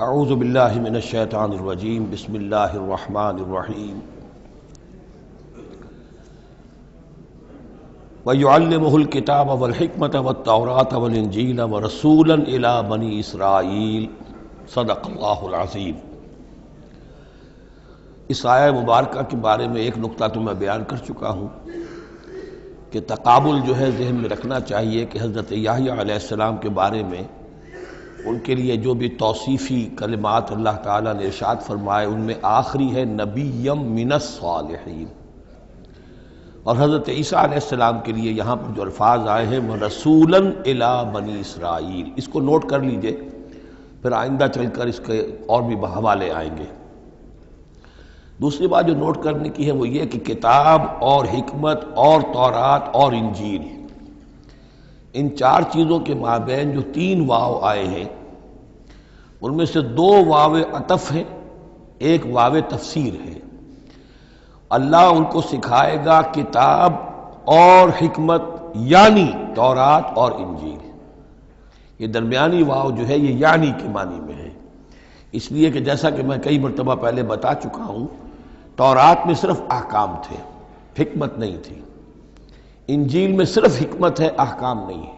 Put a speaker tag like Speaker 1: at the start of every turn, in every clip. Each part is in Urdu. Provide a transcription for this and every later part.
Speaker 1: اعوذ باللہ من الشیطان الرجیم بسم اللہ الرحمن الرحیم وَيُعَلِّمُهُ الْكِتَابَ وَالْحِكْمَةَ وَالتَّوْرَاةَ وَالْإِنْجِيلَ وَرَسُولًا إِلَى بَنِي إِسْرَائِيلَ صدق اللہ العظیم۔ اس آیہ مبارکہ کے بارے میں ایک نقطہ تو میں بیان کر چکا ہوں کہ تقابل جو ہے ذہن میں رکھنا چاہیے کہ حضرت یحییٰ علیہ السلام کے بارے میں ان کے لیے جو بھی توصیفی کلمات اللہ تعالیٰ نے ارشاد فرمائے ان میں آخری ہے نبیم من الصالحین، اور حضرت عیسیٰ علیہ السلام کے لیے یہاں پر جو الفاظ آئے ہیں وَرَسُولًا إِلَىٰ بَنِي اسرائیل، اس کو نوٹ کر لیجئے، پھر آئندہ چل کر اس کے اور بھی حوالے آئیں گے۔ دوسری بات جو نوٹ کرنے کی ہے وہ یہ کہ کتاب اور حکمت اور تورات اور انجیل، ان چار چیزوں کے مابین جو تین واو آئے ہیں ان میں سے دو واو عطف ہیں، ایک واو تفسیر ہے۔ اللہ ان کو سکھائے گا کتاب اور حکمت، یعنی تورات اور انجیل۔ یہ درمیانی واو جو ہے یہ یعنی کے معنی میں ہے، اس لیے کہ جیسا کہ میں کئی مرتبہ پہلے بتا چکا ہوں، تورات میں صرف احکام تھے، حکمت نہیں تھی۔ انجیل میں صرف حکمت ہے، احکام نہیں ہے،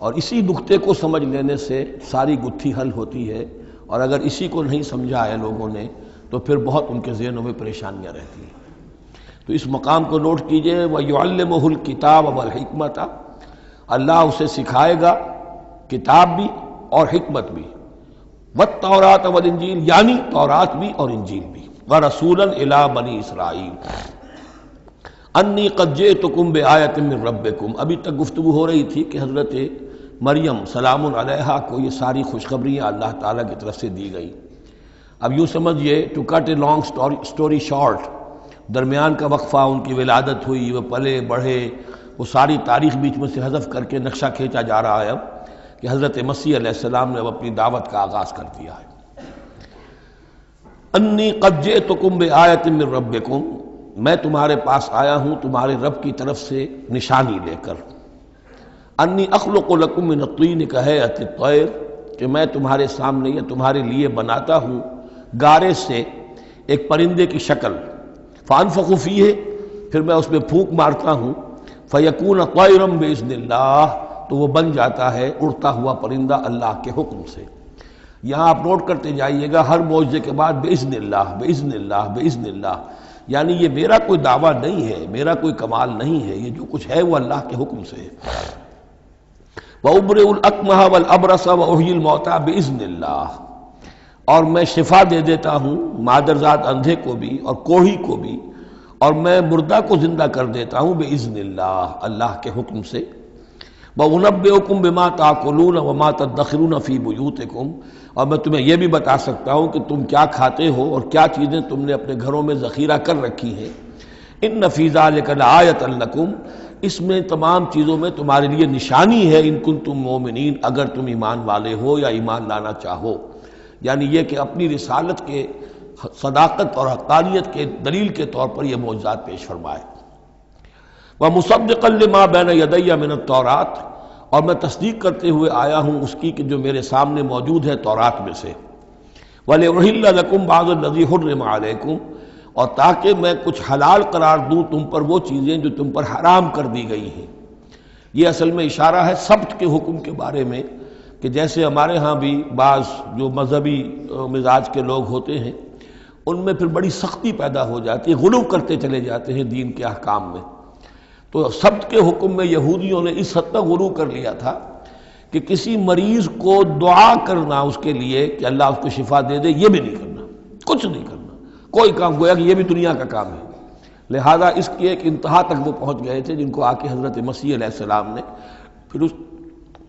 Speaker 1: اور اسی نقطے کو سمجھ لینے سے ساری گتھی حل ہوتی ہے، اور اگر اسی کو نہیں سمجھا ہے لوگوں نے تو پھر بہت ان کے ذہنوں میں پریشانیاں رہتی ہیں۔ تو اس مقام کو نوٹ کیجئے، وَيُعَلِّمُهُ الْكِتَابَ وَالْحِكْمَةَ، اللہ اسے سکھائے گا کتاب بھی اور حکمت بھی، وَالتَّوْرَاةَ وَالْإِنْجِيلَ، یعنی تورات بھی اور انجیل بھی، وَرَسُولًا إِلَىٰ بَنِي إِسْرَائِيلَ انی قد جئتکم بآیۃ من ربکم۔ ابھی تک گفتگو ہو رہی تھی کہ حضرت مریم سلام علیہا کو یہ ساری خوشخبریاں اللہ تعالیٰ کی طرف سے دی گئی۔ اب یوں سمجھئے، to cut a long story short, درمیان کا وقفہ، ان کی ولادت ہوئی، وہ پلے بڑھے، وہ ساری تاریخ بیچ میں سے حذف کر کے نقشہ کھینچا جا رہا ہے اب کہ حضرت مسیح علیہ السلام نے اب اپنی دعوت کا آغاز کر دیا ہے۔ انی قد جئتکم بآیۃ من ربکم، میں تمہارے پاس آیا ہوں تمہارے رب کی طرف سے نشانی لے کر۔ انی اخلق لکم من الطین کہیئۃ الطیر، کہ میں تمہارے سامنے یا تمہارے لیے بناتا ہوں گارے سے ایک پرندے کی شکل، فانفخ فیہ، پھر میں اس میں پھونک مارتا ہوں، فیکون طیرا باذن اللہ، تو وہ بن جاتا ہے اڑتا ہوا پرندہ اللہ کے حکم سے۔ یہاں آپ نوٹ کرتے جائیے گا، ہر معجزے کے بعد باذن اللہ باذن اللہ باذن اللہ، یعنی یہ میرا کوئی دعویٰ نہیں ہے، میرا کوئی کمال نہیں ہے، یہ جو کچھ ہے وہ اللہ کے حکم سے ہے۔ وَأُبْرِئُ الْأَكْمَحَ وَالْأَبْرَصَ وَأُحْيِي الْمَوْتَىٰ بِإِذْنِ اللَّهِ، اور میں شفا دے دیتا ہوں مادرزاد اندھے کو بھی اور کوڑھی کو بھی، اور میں مردہ کو زندہ کر دیتا ہوں بِإِذْنِ اللَّهِ، اللہ کے حکم سے۔ وَأُنَبِّئُكُم بِمَا تَأْكُلُونَ وَمَا تَدَّخِرُونَ فِي بُيُوتِكُمْ، اور میں تمہیں یہ بھی بتا سکتا ہوں کہ تم کیا کھاتے ہو اور کیا چیزیں تم نے اپنے گھروں میں ذخیرہ کر رکھی ہیں۔ ان فی ذلک لآیۃ لکم، اس میں تمام چیزوں میں تمہارے لیے نشانی ہے، ان کنتم مومنین، اگر تم ایمان والے ہو یا ایمان لانا چاہو، یعنی یہ کہ اپنی رسالت کے صداقت اور حقانیت کے دلیل کے طور پر یہ معجزات پیش فرمائے۔ وَمُصَدِّقًا لِمَا بَيْنَ يَدَيَّ مِنَ التَّوْرَاةِ، اور میں تصدیق کرتے ہوئے آیا ہوں اس کی کہ جو میرے سامنے موجود ہے تورات میں سے۔ وَلِأُحِلَّ لَكُمْ بَعْضَ الَّذِي حُرِّمَ عَلَيْكُمْ، اور تاکہ میں کچھ حلال قرار دوں تم پر وہ چیزیں جو تم پر حرام کر دی گئی ہیں۔ یہ اصل میں اشارہ ہے سبت کے حکم کے بارے میں، کہ جیسے ہمارے ہاں بھی بعض جو مذہبی مزاج کے لوگ ہوتے ہیں ان میں پھر بڑی سختی پیدا ہو جاتی ہے، غلو کرتے چلے جاتے ہیں دین کے احکام میں۔ تو سبت کے حکم میں یہودیوں نے اس حد تک غلو کر لیا تھا کہ کسی مریض کو دعا کرنا اس کے لیے کہ اللہ اس کو شفا دے دے، یہ بھی نہیں کرنا، کچھ نہیں کرنا، کوئی کام، گویا کہ یہ بھی دنیا کا کام ہے۔ لہذا اس کی ایک انتہا تک وہ پہنچ گئے تھے جن کو آ کے حضرت مسیح علیہ السلام نے پھر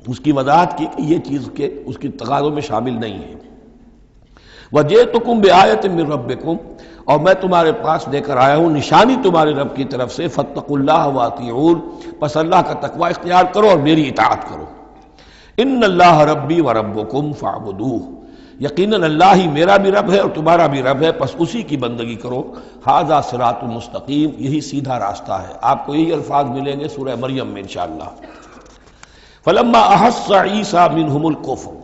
Speaker 1: اس کی وضاحت کی کہ یہ چیز کے اس کی تقاضوں میں شامل نہیں ہے۔ وَجِئْتُكُم بِآیَةٍ مِّن رَبِّكُمْ، اور میں تمہارے پاس لے کر آیا ہوں نشانی تمہارے رب کی طرف سے، فَاتَّقُوا اللَّهَ وَأَطِیعُونِ، پس اللہ کا تقوی اختیار کرو اور میری اطاعت کرو۔ ان اللہ ربی وربکم فاعبدوہ، یقیناً اللہ ہی میرا بھی رب ہے اور تمہارا بھی رب ہے، پس اسی کی بندگی کرو۔ ھذا صراط مستقیم، یہی سیدھا راستہ ہے۔ آپ کو یہی الفاظ ملیں گے سورہ مریم میں انشاءاللہ۔ فلما احس عیسیٰ منہم الکفر،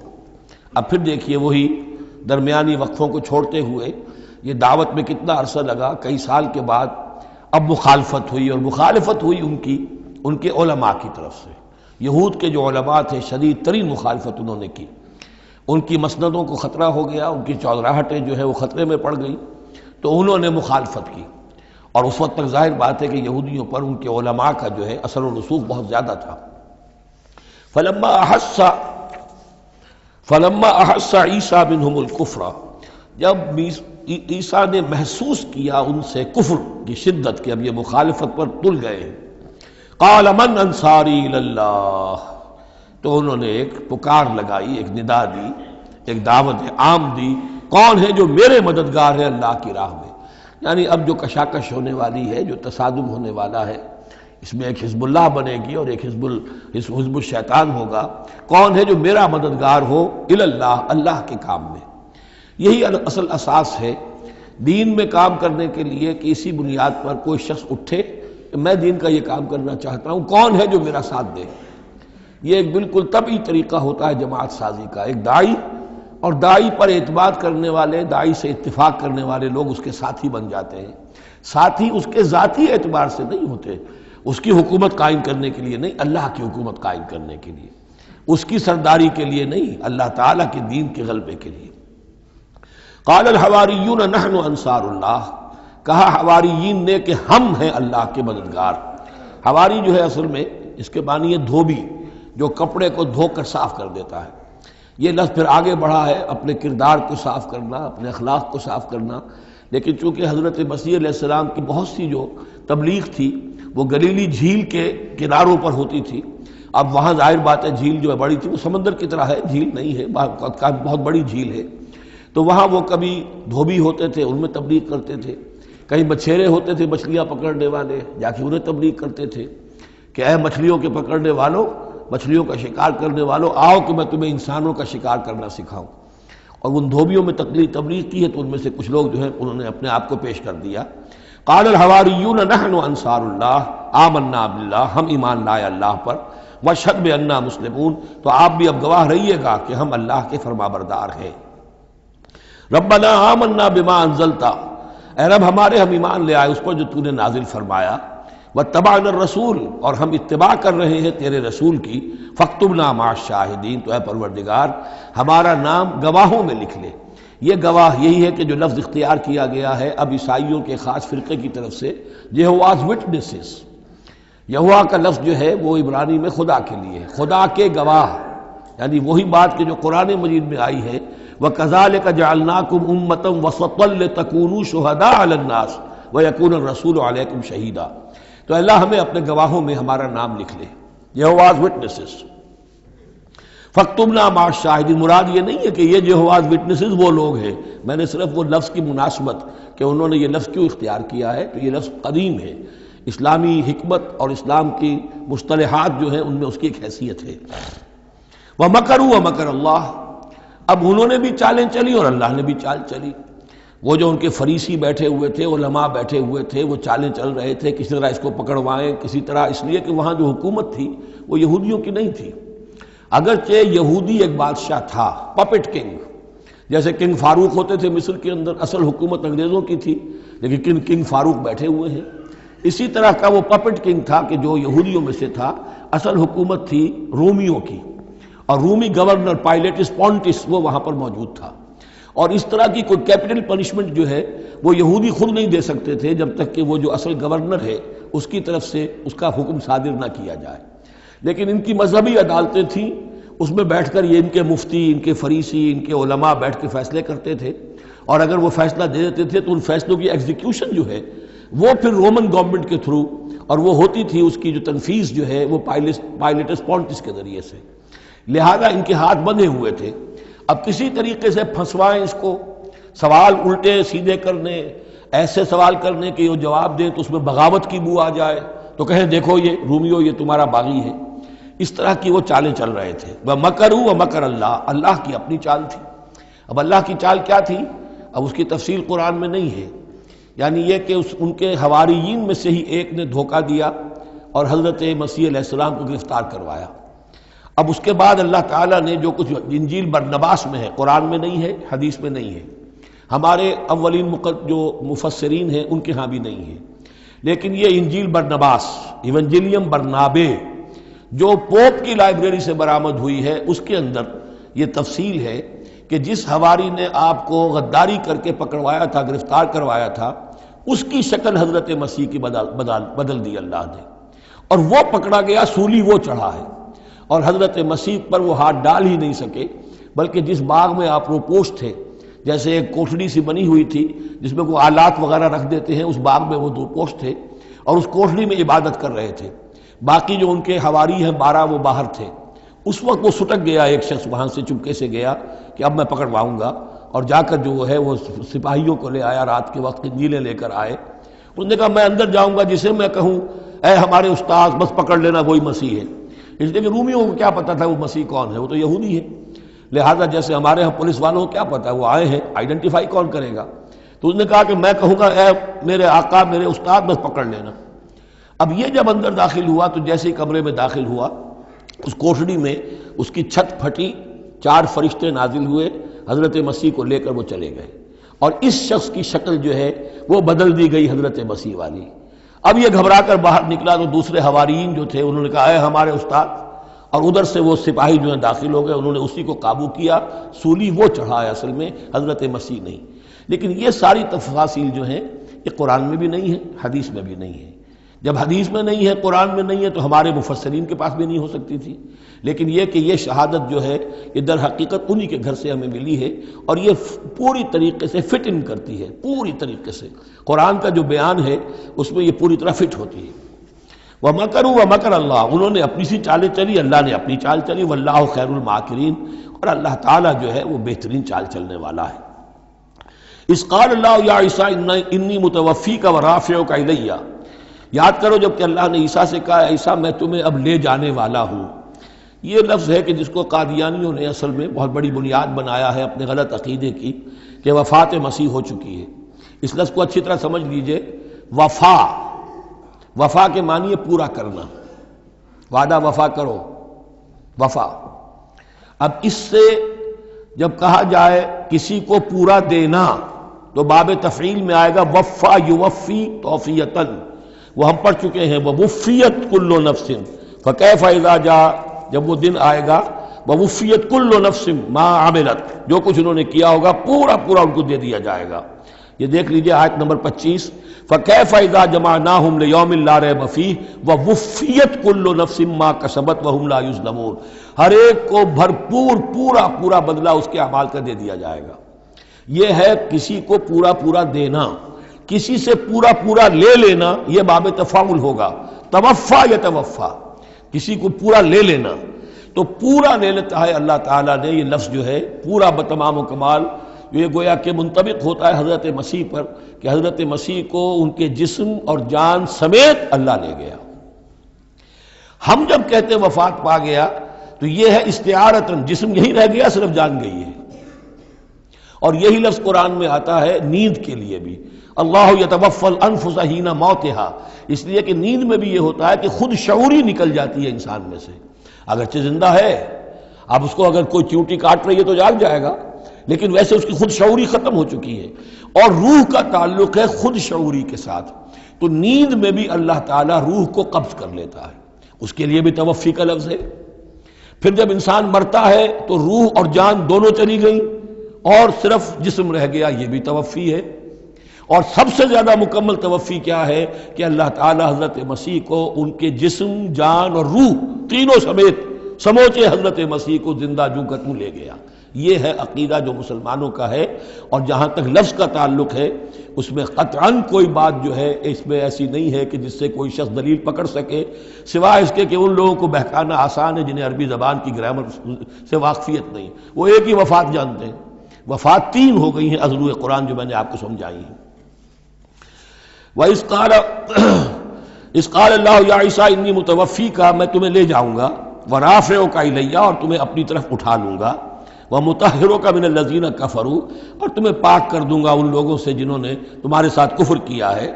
Speaker 1: اب پھر دیکھیے وہی درمیانی وقفوں کو چھوڑتے ہوئے یہ دعوت میں کتنا عرصہ لگا، کئی سال کے بعد اب مخالفت ہوئی، اور مخالفت ہوئی ان کے علماء کی طرف سے۔ یہود کے جو علماء تھے شدید ترین مخالفت انہوں نے کی، ان کی مسندوں کو خطرہ ہو گیا، ان کی چودراہٹیں جو ہے وہ خطرے میں پڑ گئی، تو انہوں نے مخالفت کی۔ اور اس وقت تک ظاہر بات ہے کہ یہودیوں پر ان کے علماء کا جو ہے اثر و رسوخ بہت زیادہ تھا۔ فلما احس عیسیٰ منہم الکفر، جب عیسیٰ نے محسوس کیا ان سے کفر کی شدت کہ اب یہ مخالفت پر تل گئے ہیں، قال من انصاری الی اللہ، تو انہوں نے ایک پکار لگائی، ایک ندا دی، ایک دعوت عام دی، کون ہے جو میرے مددگار ہے اللہ کی راہ میں؟ یعنی اب جو کشاکش ہونے والی ہے، جو تصادم ہونے والا ہے، اس میں ایک حزب اللہ بنے گی اور ایک حزب الشیطان ہوگا، کون ہے جو میرا مددگار ہو الی اللہ، اللہ کے کام میں۔ یہی اصل اساس ہے دین میں کام کرنے کے لیے کہ اسی بنیاد پر کوئی شخص اٹھے کہ میں دین کا یہ کام کرنا چاہتا ہوں، کون ہے جو میرا ساتھ دے۔ یہ ایک بالکل طبعی طریقہ ہوتا ہے جماعت سازی کا، ایک داعی اور داعی پر اعتماد کرنے والے، داعی سے اتفاق کرنے والے لوگ اس کے ساتھی بن جاتے ہیں۔ ساتھی اس کے ذاتی اعتبار سے نہیں ہوتے، اس کی حکومت قائم کرنے کے لیے نہیں، اللہ کی حکومت قائم کرنے کے لیے، اس کی سرداری کے لیے نہیں، اللہ تعالیٰ کے دین کے غلبے کے لیے۔ قال الحواریون نحن انصار اللہ، کہا حواریین نے کہ ہم ہیں اللہ کے مددگار۔ حواری جو ہے اصل میں اس کے معنی ہے دھوبی، جو کپڑے کو دھو کر صاف کر دیتا ہے۔ یہ لفظ پھر آگے بڑھا ہے اپنے کردار کو صاف کرنا، اپنے اخلاق کو صاف کرنا، لیکن چونکہ حضرت مسیح علیہ السلام کی بہت سی جو تبلیغ تھی وہ گلیلی جھیل کے کناروں پر ہوتی تھی۔ اب وہاں ظاہر بات ہے جھیل جو ہے بڑی تھی، وہ سمندر کی طرح ہے، جھیل نہیں ہے، بہت بڑی جھیل ہے، تو وہاں وہ کبھی دھوبی ہوتے تھے، ان میں تبلیغ کرتے تھے، کہیں مچھیرے ہوتے تھے مچھلیاں پکڑنے والے، جا کے انہیں تبلیغ کرتے تھے کہ اے مچھلیوں کے پکڑنے والوں، مچھلیوں کا شکار کرنے والوں، آؤ کہ میں تمہیں انسانوں کا شکار کرنا سکھاؤں۔ اور ان دھوبیوں میں تبلیغ کی ہے، تو ان میں سے کچھ لوگ جو ہیں انہوں نے اپنے آپ کو پیش کر دیا۔ قال الحواریون نحن انصار اللہ آمنا باللہ، ہم ایمان لائے اللہ پر، واشہد بأننا مسلمون، تو آپ بھی اب گواہ رہیے گا کہ ہم اللہ کے فرما بردار ہیں۔ ربنا آمنا بما انزلت، اے رب ہمارے ہم ایمان لے آئے اس پر جو تو نے نازل فرمایا، واتبعنا الرسول، اور ہم اتباع کر رہے ہیں تیرے رسول کی، فاکتبنا مع الشاہدین، تو اے پروردگار ہمارا نام گواہوں میں لکھ لے۔ یہ گواہ یہی ہے کہ جو لفظ اختیار کیا گیا ہے اب عیسائیوں کے خاص فرقے کی طرف سے، یہواز وٹنسز، یہوا کا لفظ جو ہے وہ عبرانی میں خدا کے لیے ہے، خدا کے گواہ، یعنی وہی بات کہ جو قرآن مجید میں آئی ہے وَكَذَلِكَ جَعَلْنَاكُمْ أُمَّةً وَسَطًا لِتَكُونُوا شُهَدَاءَ عَلَى النَّاسِ وَيَكُونَ الرَّسُولُ عَلَيْكُمْ شَهِيدًا، تو اللہ ہمیں اپنے گواہوں میں ہمارا نام لکھ لے، یہواز وٹنسز۔ فاکتبنا مع الشاہدین، مراد یہ نہیں ہے کہ یہ یہواز وٹنسز وہ لوگ ہیں، میں نے صرف وہ لفظ کی مناسبت کہ انہوں نے یہ لفظ کیوں اختیار کیا ہے، تو یہ لفظ قدیم ہے، اسلامی حکمت اور اسلام کی مصطلحات جو ہیں ان میں اس کی ایک حیثیت ہے۔ وَمَكَرُوا وَمَكَرَ اللَّهُ، اب انہوں نے بھی چالیں چلی اور اللہ نے بھی چال چلی۔ وہ جو ان کے فریسی بیٹھے ہوئے تھے، علماء بیٹھے ہوئے تھے، وہ چالیں چل رہے تھے کسی طرح اس کو پکڑوائیں، کسی طرح، اس لیے کہ وہاں جو حکومت تھی وہ یہودیوں کی نہیں تھی، اگرچہ یہودی ایک بادشاہ تھا، پپٹ کنگ، جیسے کنگ فاروق ہوتے تھے مصر کے اندر، اصل حکومت انگریزوں کی تھی لیکن کنگ فاروق بیٹھے ہوئے ہیں، اسی طرح کا وہ پپٹ کنگ تھا کہ جو یہودیوں میں سے تھا، اصل حکومت تھی رومیوں کی، اور رومی گورنر پائلیٹس پونٹس وہ وہاں پر موجود تھا، اور اس طرح کی کوئی کیپٹل پنشمنٹ جو ہے وہ یہودی خود نہیں دے سکتے تھے جب تک کہ وہ جو اصل گورنر ہے اس کی طرف سے اس کا حکم صادر نہ کیا جائے، لیکن ان کی مذہبی عدالتیں تھیں، اس میں بیٹھ کر یہ ان کے مفتی، ان کے فریسی، ان کے علماء بیٹھ کے فیصلے کرتے تھے، اور اگر وہ فیصلہ دے دیتے تھے تو ان فیصلوں کی ایگزیکیوشن جو ہے وہ پھر رومن گورنمنٹ کے تھرو، اور وہ ہوتی تھی اس کی جو تنفیذ جو ہے وہ پائلیٹس پونٹس کے ذریعے سے، لہذا ان کے ہاتھ بندھے ہوئے تھے۔ اب کسی طریقے سے پھنسوائیں اس کو، سوال الٹے سیدھے کرنے، ایسے سوال کرنے کہ وہ جواب دیں تو اس میں بغاوت کی بو آ جائے، تو کہیں دیکھو یہ رومیو یہ تمہارا باغی ہے، اس طرح کی وہ چالیں چل رہے تھے۔ وَمَكَرُوا وَمَكَرَ اللَّهُ، اللہ کی اپنی چال تھی۔ اب اللہ کی چال کیا تھی، اب اس کی تفصیل قرآن میں نہیں ہے، یعنی یہ کہ ان کے حواریین میں سے ہی ایک نے دھوکہ دیا اور حضرت مسیح علیہ السلام کو گرفتار کروایا۔ اب اس کے بعد اللہ تعالیٰ نے جو کچھ انجیل برنباس میں ہے، قرآن میں نہیں ہے، حدیث میں نہیں ہے، ہمارے اولین جو مفسرین ہیں ان کے ہاں بھی نہیں ہے، لیکن یہ انجیل برنباس، ایونجیلیم برنابے، جو پوپ کی لائبریری سے برآمد ہوئی ہے، اس کے اندر یہ تفصیل ہے کہ جس حواری نے آپ کو غداری کر کے پکڑوایا تھا، گرفتار کروایا تھا، اس کی شکل حضرت مسیح کی بدل دی اللہ نے، اور وہ پکڑا گیا، سولی وہ چڑھا ہے، اور حضرت مسیح پر وہ ہاتھ ڈال ہی نہیں سکے، بلکہ جس باغ میں آپ روپوش تھے، جیسے ایک کوٹھڑی سی بنی ہوئی تھی جس میں کوئی آلات وغیرہ رکھ دیتے ہیں، اس باغ میں وہ روپوش تھے اور اس کوٹھڑی میں عبادت کر رہے تھے، باقی جو ان کے حواری ہیں 12 وہ باہر تھے۔ اس وقت وہ سٹک گیا، ایک شخص وہاں سے چپکے سے گیا کہ اب میں پکڑواؤں گا، اور جا کر جو ہے وہ سپاہیوں کو لے آیا، رات کے وقت قندیلیں لے کر آئے، انہوں نے کہا میں اندر جاؤں گا، جسے میں کہوں اے ہمارے استاد بس پکڑ لینا وہی مسیح ہے، اس لیے کہ رومیوں کو کیا پتا تھا وہ مسیح کون ہے، وہ تو یہودی ہے، لہذا جیسے ہمارے ہاں پولیس والوں کو کیا پتا ہے وہ آئے ہیں، آئیڈینٹیفائی کون کرے گا، تو اس نے کہا کہ میں کہوں گا اے میرے آقا میرے استاد بس پکڑ لینا۔ اب یہ جب اندر داخل ہوا تو جیسے ہی کمرے میں داخل ہوا، اس کوٹھڑی میں اس کی چھت پھٹی، 4 فرشتے نازل ہوئے، حضرت مسیح کو لے کر وہ چلے گئے، اور اس شخص کی شکل جو ہے وہ بدل دی گئی حضرت مسیح والی۔ اب یہ گھبرا کر باہر نکلا تو دوسرے حواریین جو تھے انہوں نے کہا اے ہمارے استاد، اور ادھر سے وہ سپاہی جو ہیں داخل ہو گئے، انہوں نے اسی کو قابو کیا، سولی وہ چڑھا ہے اصل میں، حضرت مسیح نہیں۔ لیکن یہ ساری تفاصیل جو ہیں یہ قرآن میں بھی نہیں ہے، حدیث میں بھی نہیں ہے۔ جب حدیث میں نہیں ہے، قرآن میں نہیں ہے، تو ہمارے مفسرین کے پاس بھی نہیں ہو سکتی تھی، لیکن یہ کہ یہ شہادت جو ہے یہ در حقیقت انہی کے گھر سے ہمیں ملی ہے، اور یہ پوری طریقے سے فٹ ان کرتی ہے، پوری طریقے سے قرآن کا جو بیان ہے اس میں یہ پوری طرح فٹ ہوتی ہے۔ وَمَكَرُوا وَمَكَرَ اللَّهُ، انہوں نے اپنی سی چالیں چلی، اللہ نے اپنی چال چلی، وَاللَّهُ خَيْرُ الْمَاكِرِينَ، اور اللہ تعالیٰ جو ہے وہ بہترین چال چلنے والا ہے۔ اِذْ قَالَ اللَّهُ يَا عِيسَىٰ إِنِّي مُتَوَفِّيكَ وَرَافِعُكَ إِلَيَّ، یاد کرو جب کہ اللہ نے عیسیٰ سے کہا عیسیٰ میں تمہیں اب لے جانے والا ہوں، یہ لفظ ہے کہ جس کو قادیانیوں نے اصل میں بہت بڑی بنیاد بنایا ہے اپنے غلط عقیدے کی، کہ وفات مسیح ہو چکی ہے۔ اس لفظ کو اچھی طرح سمجھ لیجئے، وفا، وفا کے معنی ہے پورا کرنا، وعدہ وفا کرو، وفا۔ اب اس سے جب کہا جائے کسی کو پورا دینا تو باب تفعیل میں آئے گا وفا یوفی توفیتاً، وہ ہم پڑھ چکے ہیں، ووفیت کل نفس فکیف اذا جاء، جب وہ دن آئے گا ووفیت کل نفس ما عملت، جو کچھ انہوں نے کیا ہوگا پورا پورا ان کو دے دیا جائے گا۔ یہ دیکھ لیجئے آیت نمبر 25، فکیف اذا جمعناہم لیوم لا ریب فیہ ووفیت کل نفس ما کسبت وہم لا یظلمون، ہر ایک کو بھرپور پورا پورا بدلہ اس کے اعمال کا دے دیا جائے گا۔ یہ ہے کسی کو پورا پورا دینا، کسی سے پورا پورا لے لینا یہ باب تفاعل ہوگا، توفا یتوفا، کسی کو پورا لے لینا، تو پورا لے لیتا ہے اللہ تعالیٰ نے۔ یہ لفظ جو ہے پورا بتمام و کمال، یہ گویا کہ منطبق ہوتا ہے حضرت مسیح پر، کہ حضرت مسیح کو ان کے جسم اور جان سمیت اللہ لے گیا۔ ہم جب کہتے ہیں وفات پا گیا تو یہ ہے استعارتاً، جسم یہی رہ گیا صرف جان گئی ہے، اور یہی لفظ قرآن میں آتا ہے نیند کے لیے بھی، اللہ یتوفی الانفس حین موتہا، اس لیے کہ نیند میں بھی یہ ہوتا ہے کہ خود شعوری نکل جاتی ہے انسان میں سے، اگرچہ زندہ ہے، اب اس کو اگر کوئی چیونٹی کاٹ رہی ہے تو جاگ جائے گا، لیکن ویسے اس کی خود شعوری ختم ہو چکی ہے، اور روح کا تعلق ہے خود شعوری کے ساتھ، تو نیند میں بھی اللہ تعالیٰ روح کو قبض کر لیتا ہے، اس کے لیے بھی توفی کا لفظ ہے۔ پھر جب انسان مرتا ہے تو روح اور جان دونوں چلی گئیں اور صرف جسم رہ گیا، یہ بھی توفی ہے۔ اور سب سے زیادہ مکمل توفی کیا ہے کہ اللہ تعالیٰ حضرت مسیح کو ان کے جسم، جان اور روح تینوں سمیت سموچے حضرت مسیح کو زندہ جو کا توں لے گیا۔ یہ ہے عقیدہ جو مسلمانوں کا ہے، اور جہاں تک لفظ کا تعلق ہے اس میں قطعاً کوئی بات جو ہے اس میں ایسی نہیں ہے کہ جس سے کوئی شخص دلیل پکڑ سکے، سوائے اس کے کہ ان لوگوں کو بہکانا آسان ہے جنہیں عربی زبان کی گرامر سے واقفیت نہیں، وہ ایک ہی وفات جانتے ہیں۔ وفات 3 ہو گئی ہیں اضلوع قرآن جو میں نے آپ کو سمجھائی ہیں۔ وَإِذْ قَالَ اللَّهُ يَا عِيسَىٰ إِنِّي مُتَوَفِّيكَ، میں تمہیں لے جاؤں گا، وَرَافِعُكَ إِلَيَّ، اور تمہیں اپنی طرف اٹھا لوں گا، وَمُطَهِّرُكَ مِنَ الَّذِينَ كَفَرُوا، اور تمہیں پاک کر دوں گا ان لوگوں سے جنہوں نے تمہارے ساتھ کفر کیا ہے،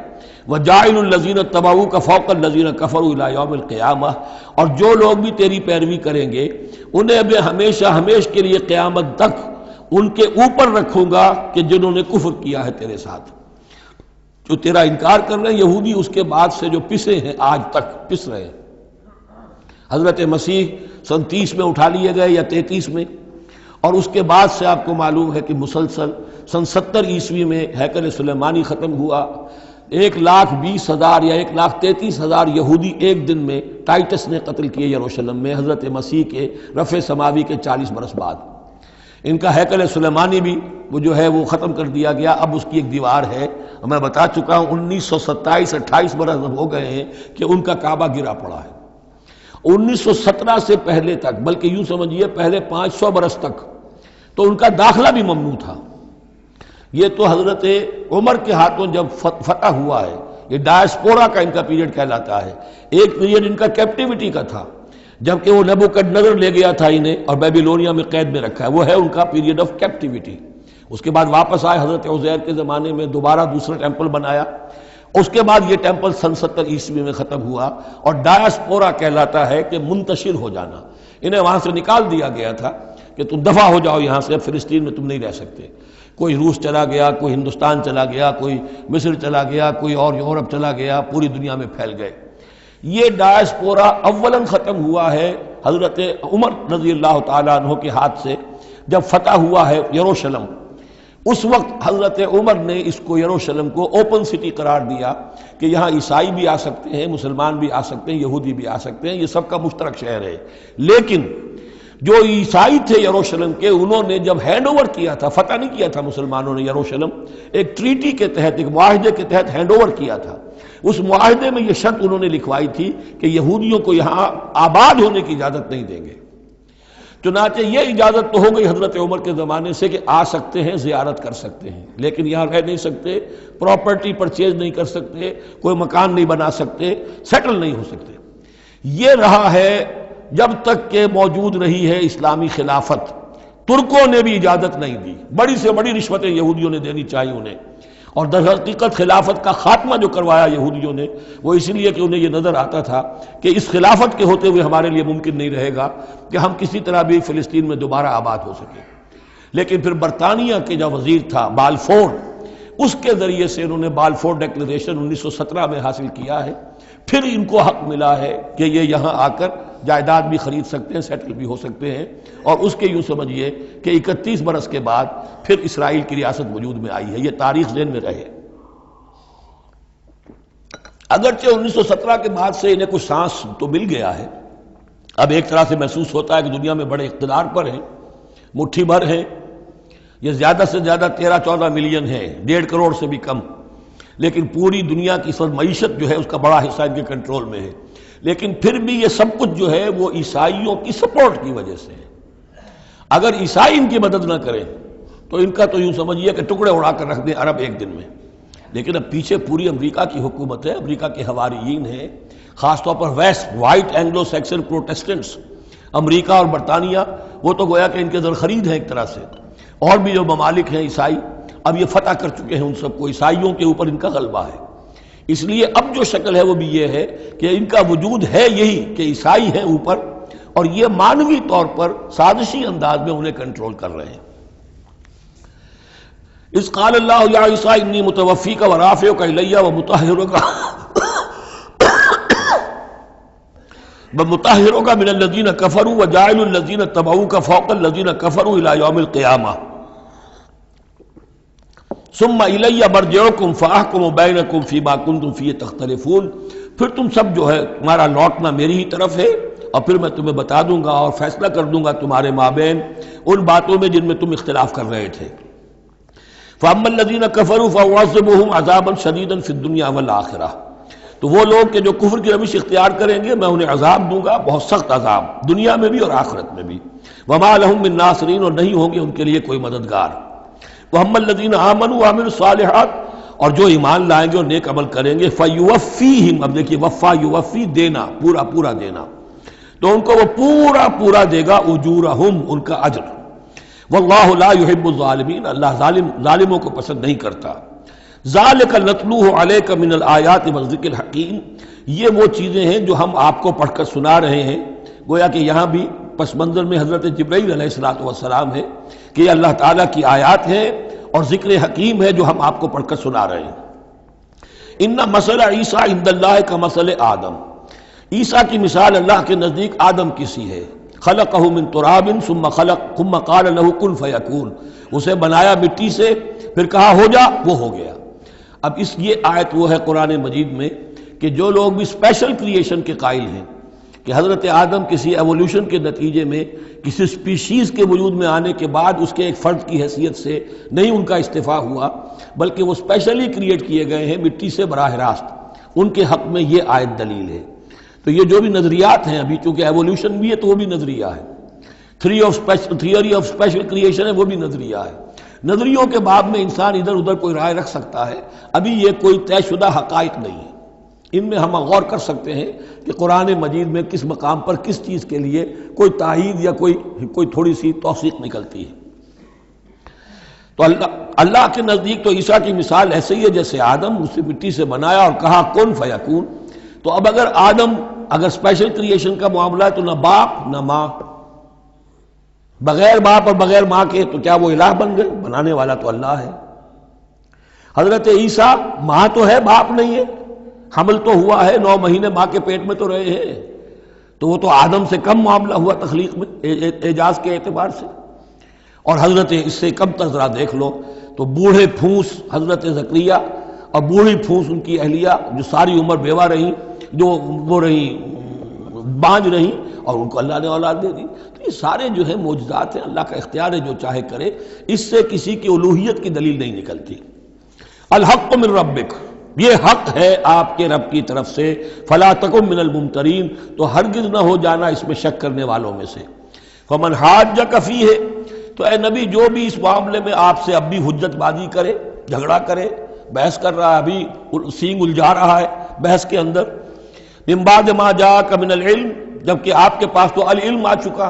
Speaker 1: وَجَاعِلُ الَّذِينَ اتَّبَعُوكَ فَوْقَ الَّذِينَ كَفَرُوا إِلَى يَوْمِ الْقِيَامَةِ، اور جو لوگ بھی تیری پیروی کریں گے انہیں بھی ہمیشہ ہمیش کے لیے قیامت تک ان کے اوپر رکھوں گا کہ جنہوں نے کفر کیا ہے تیرے ساتھ، جو تیرا انکار کر رہے ہیں یہودی، اس کے بعد سے جو پسے ہیں آج تک پس رہے ہیں۔ حضرت مسیح سن 30 میں اٹھا لیے گئے یا 33 میں، اور اس کے بعد سے آپ کو معلوم ہے کہ مسلسل سن 70 عیسوی میں ہیکل سلیمانی ختم ہوا، 1,20,000 یا 1,33,000 یہودی ایک دن میں ٹائٹس نے قتل کیے یروشلم میں، حضرت مسیح کے رفع سماوی کے 40 برس بعد۔ ان کا ہیکل سلیمانی بھی وہ جو ہے وہ ختم کر دیا گیا، اب اس کی ایک دیوار ہے، میں بتا چکا ہوں 1927-28 برس ہو گئے ہیں کہ ان کا کعبہ گرا پڑا ہے۔ 1917 سے پہلے تک، بلکہ یوں سمجھیے پہلے 500 برس تک تو ان کا داخلہ بھی ممنوع تھا۔ یہ تو حضرت عمر کے ہاتھوں جب فتح ہوا ہے، یہ ڈائسپورا کا ان کا پیریڈ کہلاتا ہے۔ ایک پیریڈ ان کا کیپٹیوٹی کا تھا، جبکہ وہ نبوکدنضر لے گیا تھا انہیں اور بیبیلونیا میں قید میں رکھا ہے، وہ ہے ان کا پیریڈ آف کیپٹیوٹی۔ اس کے بعد واپس آئے، حضرت عزیر کے زمانے میں دوبارہ دوسرا ٹیمپل بنایا، اس کے بعد یہ ٹیمپل سن 70 عیسوی میں ختم ہوا، اور ڈائسپورا کہلاتا ہے کہ منتشر ہو جانا۔ انہیں وہاں سے نکال دیا گیا تھا کہ تم دفع ہو جاؤ یہاں سے، فلسطین میں تم نہیں رہ سکتے۔ کوئی روس چلا گیا، کوئی ہندوستان چلا گیا، کوئی مصر چلا گیا، کوئی اور یورپ چلا گیا، پوری دنیا میں پھیل گئے۔ یہ ڈائسپورا اولاً ختم ہوا ہے حضرت عمر رضی اللہ تعالیٰ عنہ کے ہاتھ سے، جب فتح ہوا ہے یروشلم۔ اس وقت حضرت عمر نے اس کو یروشلم کو اوپن سٹی قرار دیا کہ یہاں عیسائی بھی آ سکتے ہیں، مسلمان بھی آ سکتے ہیں، یہودی بھی آ سکتے ہیں، یہ سب کا مشترک شہر ہے۔ لیکن جو عیسائی تھے یروشلم کے، انہوں نے جب ہینڈ اوور کیا تھا، فتح نہیں کیا تھا مسلمانوں نے یروشلم، ایک ٹریٹی کے تحت، ایک معاہدے کے تحت ہینڈ اوور کیا تھا۔ اس معاہدے میں یہ شرط انہوں نے لکھوائی تھی کہ یہودیوں کو یہاں آباد ہونے کی اجازت نہیں دیں گے۔ چنانچہ یہ اجازت تو ہو گئی حضرت عمر کے زمانے سے کہ آ سکتے ہیں، زیارت کر سکتے ہیں، لیکن یہاں رہ نہیں سکتے، پراپرٹی پرچیز نہیں کر سکتے، کوئی مکان نہیں بنا سکتے، سیٹل نہیں ہو سکتے۔ یہ رہا ہے جب تک کہ موجود رہی ہے اسلامی خلافت۔ ترکوں نے بھی اجازت نہیں دی، بڑی سے بڑی رشوتیں یہودیوں نے دینی چاہیے انہیں، اور در حقیقت خلافت کا خاتمہ جو کروایا یہودیوں نے وہ اس لیے کہ انہیں یہ نظر آتا تھا کہ اس خلافت کے ہوتے ہوئے ہمارے لیے ممکن نہیں رہے گا کہ ہم کسی طرح بھی فلسطین میں دوبارہ آباد ہو سکیں۔ لیکن پھر برطانیہ کے جو وزیر تھا بالفور، اس کے ذریعے سے انہوں نے بالفور ڈیکلریشن 1917 میں حاصل کیا ہے۔ پھر ان کو حق ملا ہے کہ یہ یہاں آ کر جائیداد بھی خرید سکتے ہیں، سیٹل بھی ہو سکتے ہیں، اور اس کے یوں سمجھیے کہ 31 برس کے بعد پھر اسرائیل کی ریاست وجود میں آئی ہے۔ یہ تاریخ ذہن میں رہے۔ اگرچہ 1917 کے بعد سے انہیں کچھ سانس تو مل گیا ہے، اب ایک طرح سے محسوس ہوتا ہے کہ دنیا میں بڑے اقتدار پر ہیں، مٹھی بھر ہیں، یہ زیادہ سے زیادہ 13-14 ملین ہیں، 1.5 کروڑ سے بھی کم، لیکن پوری دنیا کی سب معیشت جو ہے اس کا بڑا حصہ ان کے کنٹرول میں ہے۔ لیکن پھر بھی یہ سب کچھ جو ہے وہ عیسائیوں کی سپورٹ کی وجہ سے ہے۔ اگر عیسائی ان کی مدد نہ کریں تو ان کا تو یوں سمجھیے کہ ٹکڑے اڑا کر رکھ دیں عرب ایک دن میں۔ لیکن اب پیچھے پوری امریکہ کی حکومت ہے، امریکہ کے حواریین ہیں، خاص طور پر west white Anglo Saxon Protestants, امریکہ اور برطانیہ، وہ تو گویا کہ ان کے زر خرید ہیں ایک طرح سے، اور بھی جو ممالک ہیں عیسائی اب یہ فتح کر چکے ہیں ان سب کو، عیسائیوں کے اوپر ان کا غلبہ ہے۔ اس لیے اب جو شکل ہے وہ بھی یہ ہے کہ ان کا وجود ہے یہی کہ عیسائی ہیں اوپر، اور یہ مانوی طور پر سازشی انداز میں انہیں کنٹرول کر رہے ہیں۔ اذ قال اللہ یا عیسیٰ انی متوفیک ورافعک الی ومطہرک من الذین کفروا وجاعل الذین اتبعوک فوق الذین کفروا الی یوم القیامہ ثم الی مرجعکم فاحکم بینکم فیما کنتم فیہ تختلفون۔ پھر تم سب جو ہے تمہارا لوٹنا میری ہی طرف ہے، اور پھر میں تمہیں بتا دوں گا اور فیصلہ کر دوں گا تمہارے مابین ان باتوں میں جن میں تم اختلاف کر رہے تھے۔ فَأَمَّا الَّذِينَ كَفَرُوا فَأُعَذِّبُهُمْ عَذَابًا شَدِيدًا فِي الدُّنْيَا وَالْآخِرَةِ، تو وہ لوگ کہ جو کفر کی روش اختیار کریں گے میں انہیں عذاب دوں گا، بہت سخت عذاب، دنیا میں بھی اور آخرت میں بھی۔ وَمَا لَهُم مِّن نَاصِرِينَ، اور نہیں ہوں گے ان کے لیے کوئی مددگار۔ وَأَمَّا الَّذِينَ آمَنُوا وَعَمِلُوا الصَّالِحَاتِ، اور جو ایمان لائیں گے اور نیک عمل کریں گے، فَيُوَفِّيهِمْ، اب دیکھیے وفا یوفی دینا، پورا پورا دینا، تو ان کو وہ پورا پورا دے گا، اجورہم، ان کا اجر، واللہ لا يحب الظالمین، اللہ ظالموں کو پسند نہیں کرتا۔ ذالک نتلوہ علیک من الآیات والذکر الحکیم، یہ وہ چیزیں ہیں جو ہم آپ کو پڑھ کر سنا رہے ہیں۔ گویا کہ یہاں بھی پس منظر میں حضرت جبرائیل علیہ السلام ہے کہ یہ اللہ تعالیٰ کی آیات ہیں اور ذکر حکیم ہے جو ہم آپ کو پڑھ کر سنا رہے ہیں۔ ان مثل عیسیٰ عند اللہ کا مثل آدم، عیسیٰ کی مثال اللہ کے نزدیک آدم کی سی ہے۔ خلقہ من تراب ثم قال له کن فیکون، اسے بنایا مٹی سے پھر کہا ہو جا، وہ ہو گیا۔ اب یہ آیت وہ ہے قرآن مجید میں کہ جو لوگ بھی اسپیشل کریشن کے قائل ہیں کہ حضرت آدم کسی ایولیوشن کے نتیجے میں کسی اسپیشیز کے وجود میں آنے کے بعد اس کے ایک فرد کی حیثیت سے نہیں ان کا استفاع ہوا، بلکہ وہ اسپیشلی کریٹ کیے گئے ہیں مٹی سے براہ راست، ان کے حق میں یہ آیت دلیل ہے۔ تو یہ جو بھی نظریات ہیں ابھی، چونکہ ایولیوشن بھی ہے تو وہ بھی نظریہ ہے، تھیوری آف اسپیشل کریشن ہے وہ بھی نظریہ ہے۔ نظریوں کے باب میں انسان ادھر ادھر کوئی رائے رکھ سکتا ہے، ابھی یہ کوئی طے شدہ حقائق نہیں ہے۔ ان میں ہم غور کر سکتے ہیں کہ قرآن مجید میں کس مقام پر کس چیز کے لیے کوئی تائید یا کوئی تھوڑی سی توثیق نکلتی ہے۔ تو اللہ کے نزدیک تو عیسیٰ کی مثال ایسے ہی ہے جیسے آدم، اسے مٹی سے بنایا اور کہا کن فیکون۔ تو اب اگر اسپیشل کریشن کا معاملہ ہے تو نہ باپ نہ ماں، بغیر باپ اور بغیر ماں کے تو کیا وہ الہ بن گئے؟ بنانے والا تو اللہ ہے۔ حضرت عیسیٰ ماں تو ہے باپ نہیں ہے، حمل تو ہوا ہے، 9 مہینے ماں کے پیٹ میں تو رہے ہیں، تو وہ تو آدم سے کم معاملہ ہوا تخلیق میں اعجاز کے اعتبار سے۔ اور حضرت اس سے کم تر ذرا دیکھ لو تو بوڑھے پھونس حضرت زکریا اور بوڑھی پھونس ان کی اہلیہ جو ساری عمر بیوہ رہیں، جو وہ رہیں بانج رہیں، اور ان کو اللہ نے اولاد دے دی۔ تو یہ سارے جو ہیں معجزات ہیں، اللہ کا اختیار ہے جو چاہے کرے، اس سے کسی کی الوہیت کی دلیل نہیں نکلتی۔ الحق من ربک، یہ حق ہے آپ کے رب کی طرف سے، فلا تکن من الممترین، تو ہرگز نہ ہو جانا اس میں شک کرنے والوں میں سے۔ فمن حاجک فیہ، تو اے نبی جو بھی اس معاملے میں آپ سے اب بھی حجت بازی کرے، جھگڑا کرے، بحث کر رہا ہے، ابھی سینگ الجھا رہا ہے بحث کے اندر، من بعد ما جاءک من العلم، جبکہ آپ کے پاس تو العلم آ چکا،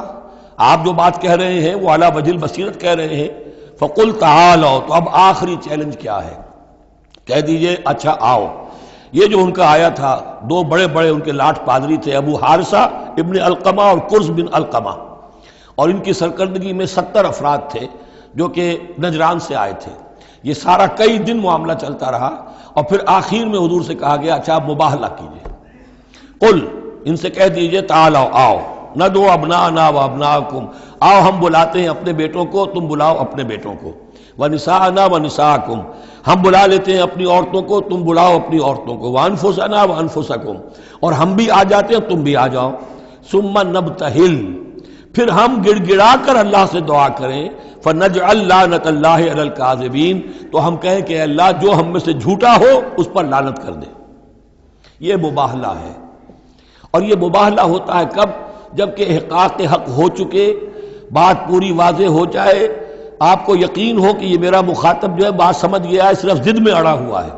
Speaker 1: آپ جو بات کہہ رہے ہیں وہ علی وجہ البصیرت کہہ رہے ہیں، فقل تعالوا، تو اب آخری چیلنج کیا ہے؟ کہہ دیجئے اچھا آؤ۔ یہ جو ان کا آیا تھا، 2 بڑے بڑے ان کے لاٹ پادری تھے، ابو حارثہ ابن علقمہ اور قرظ بن علقمہ، اور ان کی سرکردگی میں 70 افراد تھے جو کہ نجران سے آئے تھے۔ یہ سارا کئی دن معاملہ چلتا رہا، اور پھر آخر میں حضور سے کہا گیا اچھا آپ مباہلہ کیجئے، قل، ان سے کہہ دیجئے تعالوا، آؤ، ندعو ابناءنا وابناءکم، آؤ ہم بلاتے ہیں اپنے بیٹوں کو، تم بلاؤ اپنے بیٹوں کو، ونساءنا ونساءکم، ہم بلا لیتے ہیں اپنی عورتوں کو، تم بلاؤ اپنی عورتوں کو، وانفسنا وانفسکم، اور ہم بھی آ جاتے ہیں تم بھی آ جاؤ، ثم نبتہل، پھر ہم گڑ گڑا کر اللہ سے دعا کریں، فنجعل لعنت اللہ علی الکاذبین، تو ہم کہیں کہ اے اللہ جو ہم میں سے جھوٹا ہو اس پر لعنت کر دے۔ یہ مباہلہ ہے، اور یہ مباہلہ ہوتا ہے کب؟ جب کہ احقاق حق ہو چکے، بات پوری واضح ہو جائے، آپ کو یقین ہو کہ یہ میرا مخاطب جو ہے بات سمجھ گیا ہے، صرف ضد میں اڑا ہوا ہے،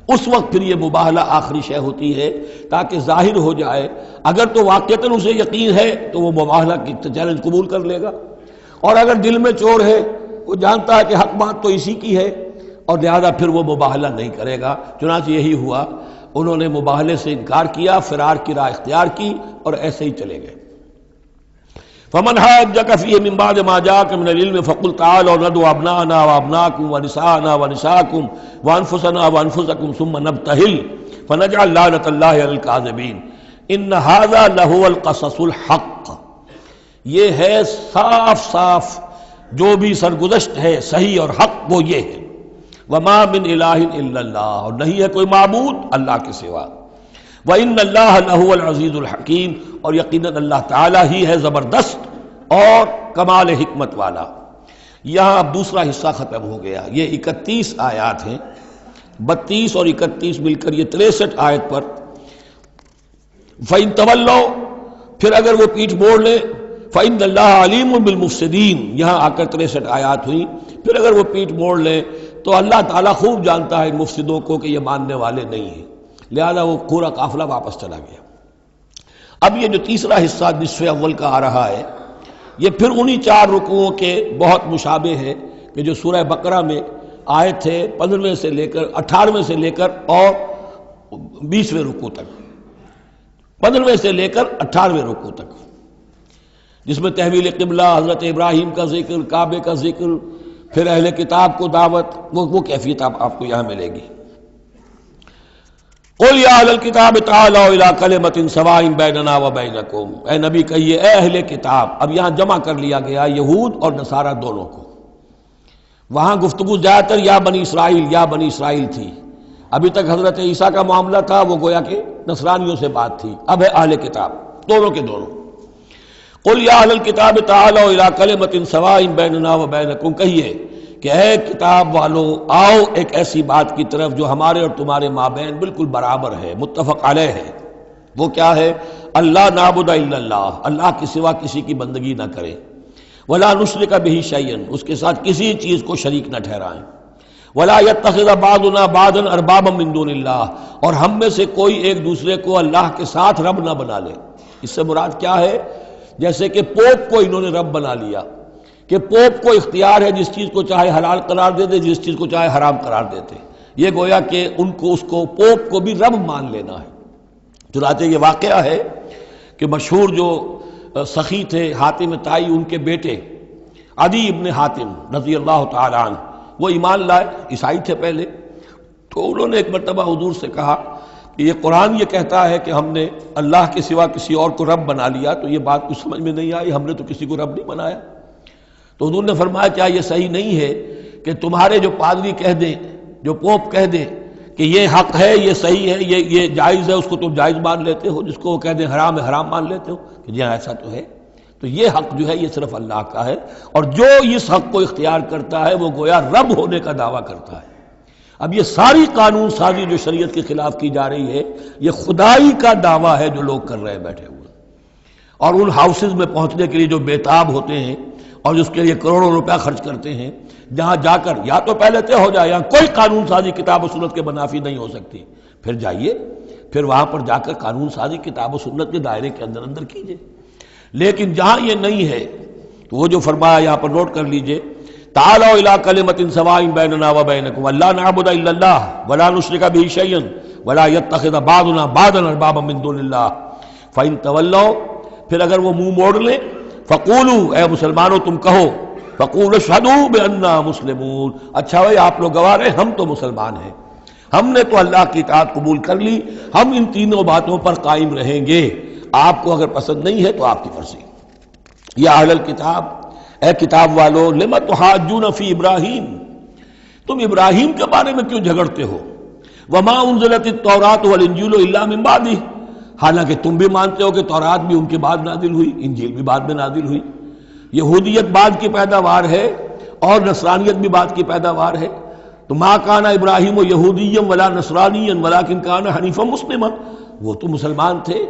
Speaker 1: اس وقت پھر یہ مباہلہ آخری شے ہوتی ہے تاکہ ظاہر ہو جائے۔ اگر تو واقعتاً اسے یقین ہے تو وہ مباہلہ کی چیلنج قبول کر لے گا، اور اگر دل میں چور ہے، وہ جانتا ہے کہ حق بات تو اسی کی ہے، اور لہذا پھر وہ مباہلہ نہیں کرے گا۔ چنانچہ یہی ہوا، انہوں نے مباہلے سے انکار کیا، فرار کی راہ اختیار کی، اور ایسے ہی چلے گئے۔ فمن حاجک فیہ من بعد ما جاءک من العلم فقل تعالوا ندعو ابناءنا وابناءکم ونساءنا ونساءکم وانفسنا وانفسکم ثم نبتہل فنجعل لعنت اللہ علی الکاذبین ان ھذا لہو القصص الحق، یہ ہے صاف صاف جو بھی سرگزشت ہے صحیح اور حق، وہ یہ ہے، وما من الہ الا اللہ، اور نہیں ہے کوئی معبود اللہ کے سوا، وَإِنَّ اللَّهَ لَهُوَ الْعَزِيزُ الْحَكِيمُ، اور یقیناً اللہ تعالیٰ ہی ہے زبردست اور کمال حکمت والا۔ یہاں اب دوسرا حصہ ختم ہو گیا، یہ 31 آیات ہیں، 32 اور 31 مل کر یہ 63 آیت پر۔ فَإِن تَوَلَّوْا، پھر اگر وہ پیٹھ موڑ لیں، فَإِنَّ اللَّهَ عَلِيمٌ بِالْمُفْسِدِينَ، یہاں آ کر 63 آیات ہوئی، پھر اگر وہ پیٹھ موڑ لیں تو اللہ تعالیٰ خوب جانتا ہے مفسدوں کو کہ یہ ماننے والے نہیں ہیں، لہذا وہ پورا قافلہ واپس چلا گیا۔ اب یہ جو تیسرا حصہ نصف اول کا آ رہا ہے، یہ پھر انہی 4 رکوعوں کے بہت مشابہ ہے کہ جو سورہ بقرہ میں آئے تھے 15ویں سے لے کر 18ویں سے لے کر اور 20ویں رکوع تک، 15ویں سے لے کر 18ویں رکوع تک، جس میں تحویل قبلہ، حضرت ابراہیم کا ذکر، کعبے کا ذکر، پھر اہل کتاب کو دعوت، وہ کیفیت آپ کو یہاں ملے گی۔ قل یا اہل الکتاب تعالوا الی کلمۃ سواء بیننا وبینکم، اے نبی کہیے اے اہل کتاب، اب یہاں جمع کر لیا گیا یہود اور نصارہ دونوں کو۔ وہاں گفتگو زیادہ تر یا بنی اسرائیل تھی، ابھی تک حضرت عیسیٰ کا معاملہ تھا، وہ گویا کہ نصرانیوں سے بات تھی، اب ہے اہل کتاب، دونوں کے دونوں۔ قل یا اہل الکتاب تعالوا الی کلمۃ سواء بیننا وبینکم، کہیے کہ اے کتاب والو آؤ ایک ایسی بات کی طرف جو ہمارے اور تمہارے مابین بالکل برابر ہے، متفق علیہ ہے۔ وہ کیا ہے؟ اللہ نعبد الا اللہ، اللہ کے سوا کسی کی بندگی نہ کرے، ولا نشرک بہ شیئا، اس کے ساتھ کسی چیز کو شریک نہ ٹھہرائیں، ولا یتخذ بعضنا بعضا اربابا من دون اللہ، اور ہم میں سے کوئی ایک دوسرے کو اللہ کے ساتھ رب نہ بنا لے۔ اس سے مراد کیا ہے؟ جیسے کہ پوپ کو انہوں نے رب بنا لیا کہ پوپ کو اختیار ہے جس چیز کو چاہے حلال قرار دے دے، جس چیز کو چاہے حرام قرار دیتے، یہ گویا کہ ان کو اس کو پوپ کو بھی رب مان لینا ہے۔ چنانچہ یہ واقعہ ہے کہ مشہور جو سخی تھے حاتم طائی، ان کے بیٹے عدی ابن حاتم رضی اللہ تعالی عنہ، وہ ایمان لائے، عیسائی تھے پہلے، تو انہوں نے ایک مرتبہ حضور سے کہا کہ یہ قرآن یہ کہتا ہے کہ ہم نے اللہ کے سوا کسی اور کو رب بنا لیا، تو یہ بات کچھ سمجھ میں نہیں آئی، ہم نے تو کسی کو رب نہیں بنایا۔ تو حضور نے فرمایا کیا یہ صحیح نہیں ہے کہ تمہارے جو پادری کہہ دیں، جو پوپ کہہ دیں کہ یہ حق ہے، یہ صحیح ہے، یہ جائز ہے، اس کو تم جائز مان لیتے ہو، جس کو وہ کہہ دیں حرام ہے حرام مان لیتے ہو، کہ جی ایسا تو ہے۔ تو یہ حق جو ہے یہ صرف اللہ کا ہے، اور جو اس حق کو اختیار کرتا ہے وہ گویا رب ہونے کا دعویٰ کرتا ہے۔ اب یہ ساری قانون سازی جو شریعت کے خلاف کی جا رہی ہے، یہ خدائی کا دعویٰ ہے جو لوگ کر رہے ہیں بیٹھے ہوئے، اور ان ہاؤسز میں پہنچنے کے لیے جو بےتاب ہوتے ہیں اور جس کے لیے کروڑوں روپیہ خرچ کرتے ہیں، جہاں جا کر یا تو پہلے طے ہو جائے یہاں کوئی قانون سازی کتاب و سنت کے منافی نہیں ہو سکتی، پھر جائیے، پھر وہاں پر جا کر قانون سازی کتاب و سنت کے دائرے کے اندر اندر کیجیے۔ لیکن جہاں یہ نہیں ہے تو وہ جو فرمایا یہاں پر نوٹ کر لیجئے، تعالوا الی کلمۃ سواء بیننا وبینکم الا نعبد الا اللہ ولا نشرک بہ شیئا ولا یتخذ بعضنا بعضا اربابا من دون اللہ فإن تولوا، پھر اگر وہ منہ موڑ لیں، فقولوا، اے مسلمانوں تم کہو، فقولوا اشہدوا بأننا مسلمون، اچھا بھائی آپ لوگ گواہ رہے ہم تو مسلمان ہیں، ہم نے تو اللہ کی اطاعت قبول کر لی، ہم ان تینوں باتوں پر قائم رہیں گے، آپ کو اگر پسند نہیں ہے تو آپ کی مرضی۔ یا اہل الکتاب، اے کتاب والو، لم تحاجون فی ابراہیم، تم ابراہیم کے بارے میں کیوں جھگڑتے ہو؟ وما انزلت التوراۃ والانجیل الا من بعدہ، حالانکہ تم بھی مانتے ہو کہ تورات بھی ان کے بعد نازل ہوئی، انجیل بھی بعد میں نازل ہوئی، یہودیت بعد کی پیداوار ہے اور نصرانیت بھی بعد کی پیداوار ہے۔ تو ما کان ابراہیم یہودیا ولا نصرانیا ولکن کان حنیفا مسلما، وہ تو مسلمان تھے،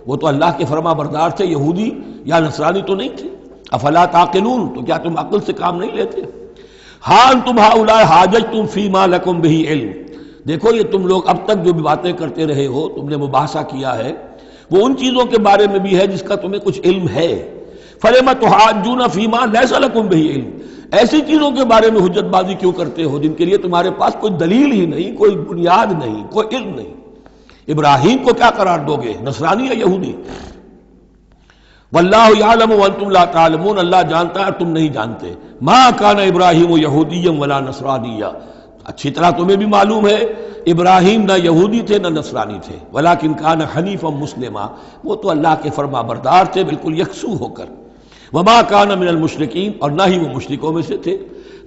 Speaker 1: وہ تو اللہ کے فرما بردار تھے، یہودی یا نصرانی تو نہیں تھے۔ افلا تعقلون، تو کیا تم عقل سے کام نہیں لیتے؟ ہاں انتم ہؤلاء حاججتم فیما لکم بہ علم، دیکھو یہ تم لوگ اب تک جو بھی باتیں کرتے رہے ہو، تم نے مباحثہ کیا ہے، وہ ان چیزوں کے بارے میں بھی ہے جس کا تمہیں کچھ علم ہے۔ فلم تحاجون فیما لیس لکم بہ علم، ایسی چیزوں کے بارے میں حجت بازی کیوں کرتے ہو جن کے لیے تمہارے پاس کوئی دلیل ہی نہیں، کوئی بنیاد نہیں، کوئی علم نہیں۔ ابراہیم کو کیا قرار دو گے، نصرانی یا یہودی؟ واللہ یعلم وانتم لا تعلمون، اللہ جانتا ہے تم نہیں جانتے۔ ما کان ابراہیم یہودیا ولا نصرانیا، اچھی طرح تمہیں بھی معلوم ہے ابراہیم نہ یہودی تھے نہ نصرانی تھے، ولکن کان حنیفا مسلما، وہ تو اللہ کے فرما بردار تھے بالکل یکسو ہو کر۔ وما کان من المشرکین، اور نہ ہی وہ مشرکوں میں سے تھے۔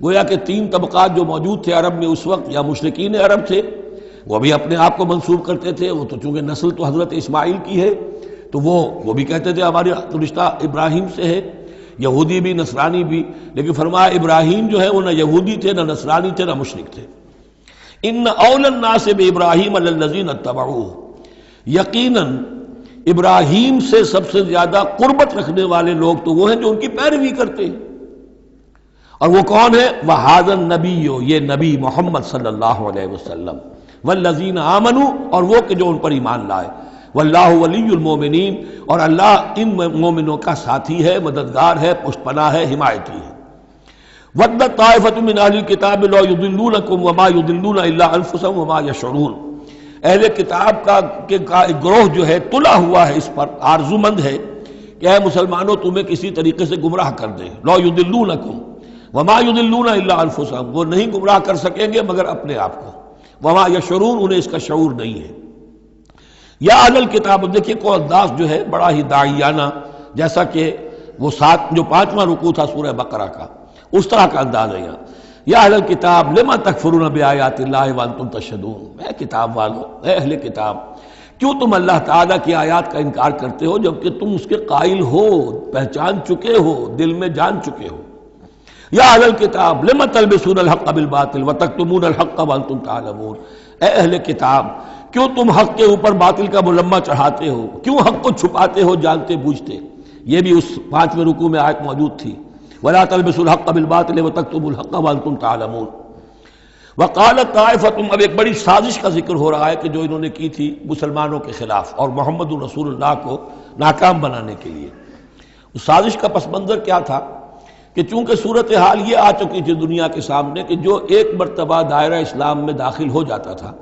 Speaker 1: گویا کہ 3 طبقات جو موجود تھے عرب میں اس وقت، یا مشرکین عرب تھے، وہ بھی اپنے آپ کو منسوب کرتے تھے، وہ تو چونکہ نسل تو حضرت اسماعیل کی ہے تو وہ بھی کہتے تھے ہمارے تو رشتہ ابراہیم سے ہے، یہودی بھی نصرانی بھی، لیکن فرمایا ابراہیم جو ہے وہ نہ یہودی تھے نہ نصرانی تھے نہ مشرک تھے۔ ان اولی الناس بابراہیم الذین اتبعوہ، یقیناً ابراہیم سے سب سے زیادہ قربت رکھنے والے لوگ تو وہ ہیں جو ان کی پیروی کرتے ہیں، اور وہ کون ہے؟ وہذا النبی، یہ نبی محمد صلی اللہ علیہ وسلم، والذین آمنوا، اور وہ کہ جو ان پر ایمان لائے، واللہ ولی المومنین، اور اللہ ان مومنوں کا ساتھی ہے، مددگار ہے، پشت پناہ ہے، حمایتی ہے۔ وَدَّتْ طَائِفَةٌ مِّنْ أَهْلِ الْكِتَابِ لَوْ يُضِلُّونَكُمْ وَمَا يُضِلُّونَ إِلَّا أَنفُسَهُمْ وَمَا يَشْعُرُونَ، اہل کتاب کا ایک گروہ جو ہے تلا ہوا ہے، اس پر آرزو مند ہے کہ اے مسلمانوں تمہیں کسی طریقے سے گمراہ کر دیں۔ لَوْ يُضِلُّونَكُمْ وَمَا يُضِلُّونَ إِلَّا أَنفُسَهُمْ، وہ نہیں گمراہ کر سکیں گے مگر اپنے آپ کو، وَمَا يَشْعُرُونَ، انہیں اس کا شعور نہیں ہے۔ یا اہل الکتاب، دیکھیے کو انداز جو ہے بڑا ہی داعیانہ، جیسا کہ وہ جو 5واں رکوع تھا سورہ بقرہ کا، اس طرح کا انداز ہے یہاں۔ یا اہل الکتاب لما تکفرون بآیات اللہ وانتم تشہدون، اے کتاب والو، اے اہل کتاب، کیوں تم اللہ تعالیٰ کی آیات کا انکار کرتے ہو جبکہ تم اس کے قائل ہو، پہچان چکے ہو، دل میں جان چکے ہو۔ یا اہل الکتاب لما تلبسون الحق بالباطل وتکتمون الحق وانتم تعلمون، اے اہل کتاب کیوں تم حق کے اوپر باطل کا ملمہ چڑھاتے ہو، کیوں حق کو چھپاتے ہو جانتے بوجھتے۔ یہ بھی اس 5ویں رکوع میں آیت موجود تھی، وَلَا تَلْبِسُوا الْحَقَّ بِالْبَاطِلِ وَتَكْتُمُوا الْحَقَّ وَأَنْتُمْ تَعْلَمُونَ۔ وَقَالَتْ طَائِفَةٌ، اب ایک بڑی سازش کا ذکر ہو رہا ہے کہ جو انہوں نے کی تھی مسلمانوں کے خلاف اور محمد رسول اللہ کو ناکام بنانے کے لیے۔ اس سازش کا پس منظر کیا تھا کہ چونکہ صورتحال یہ آ چکی تھی دنیا کے سامنے کہ جو ایک مرتبہ دائرہ اسلام میں داخل ہو جاتا تھا،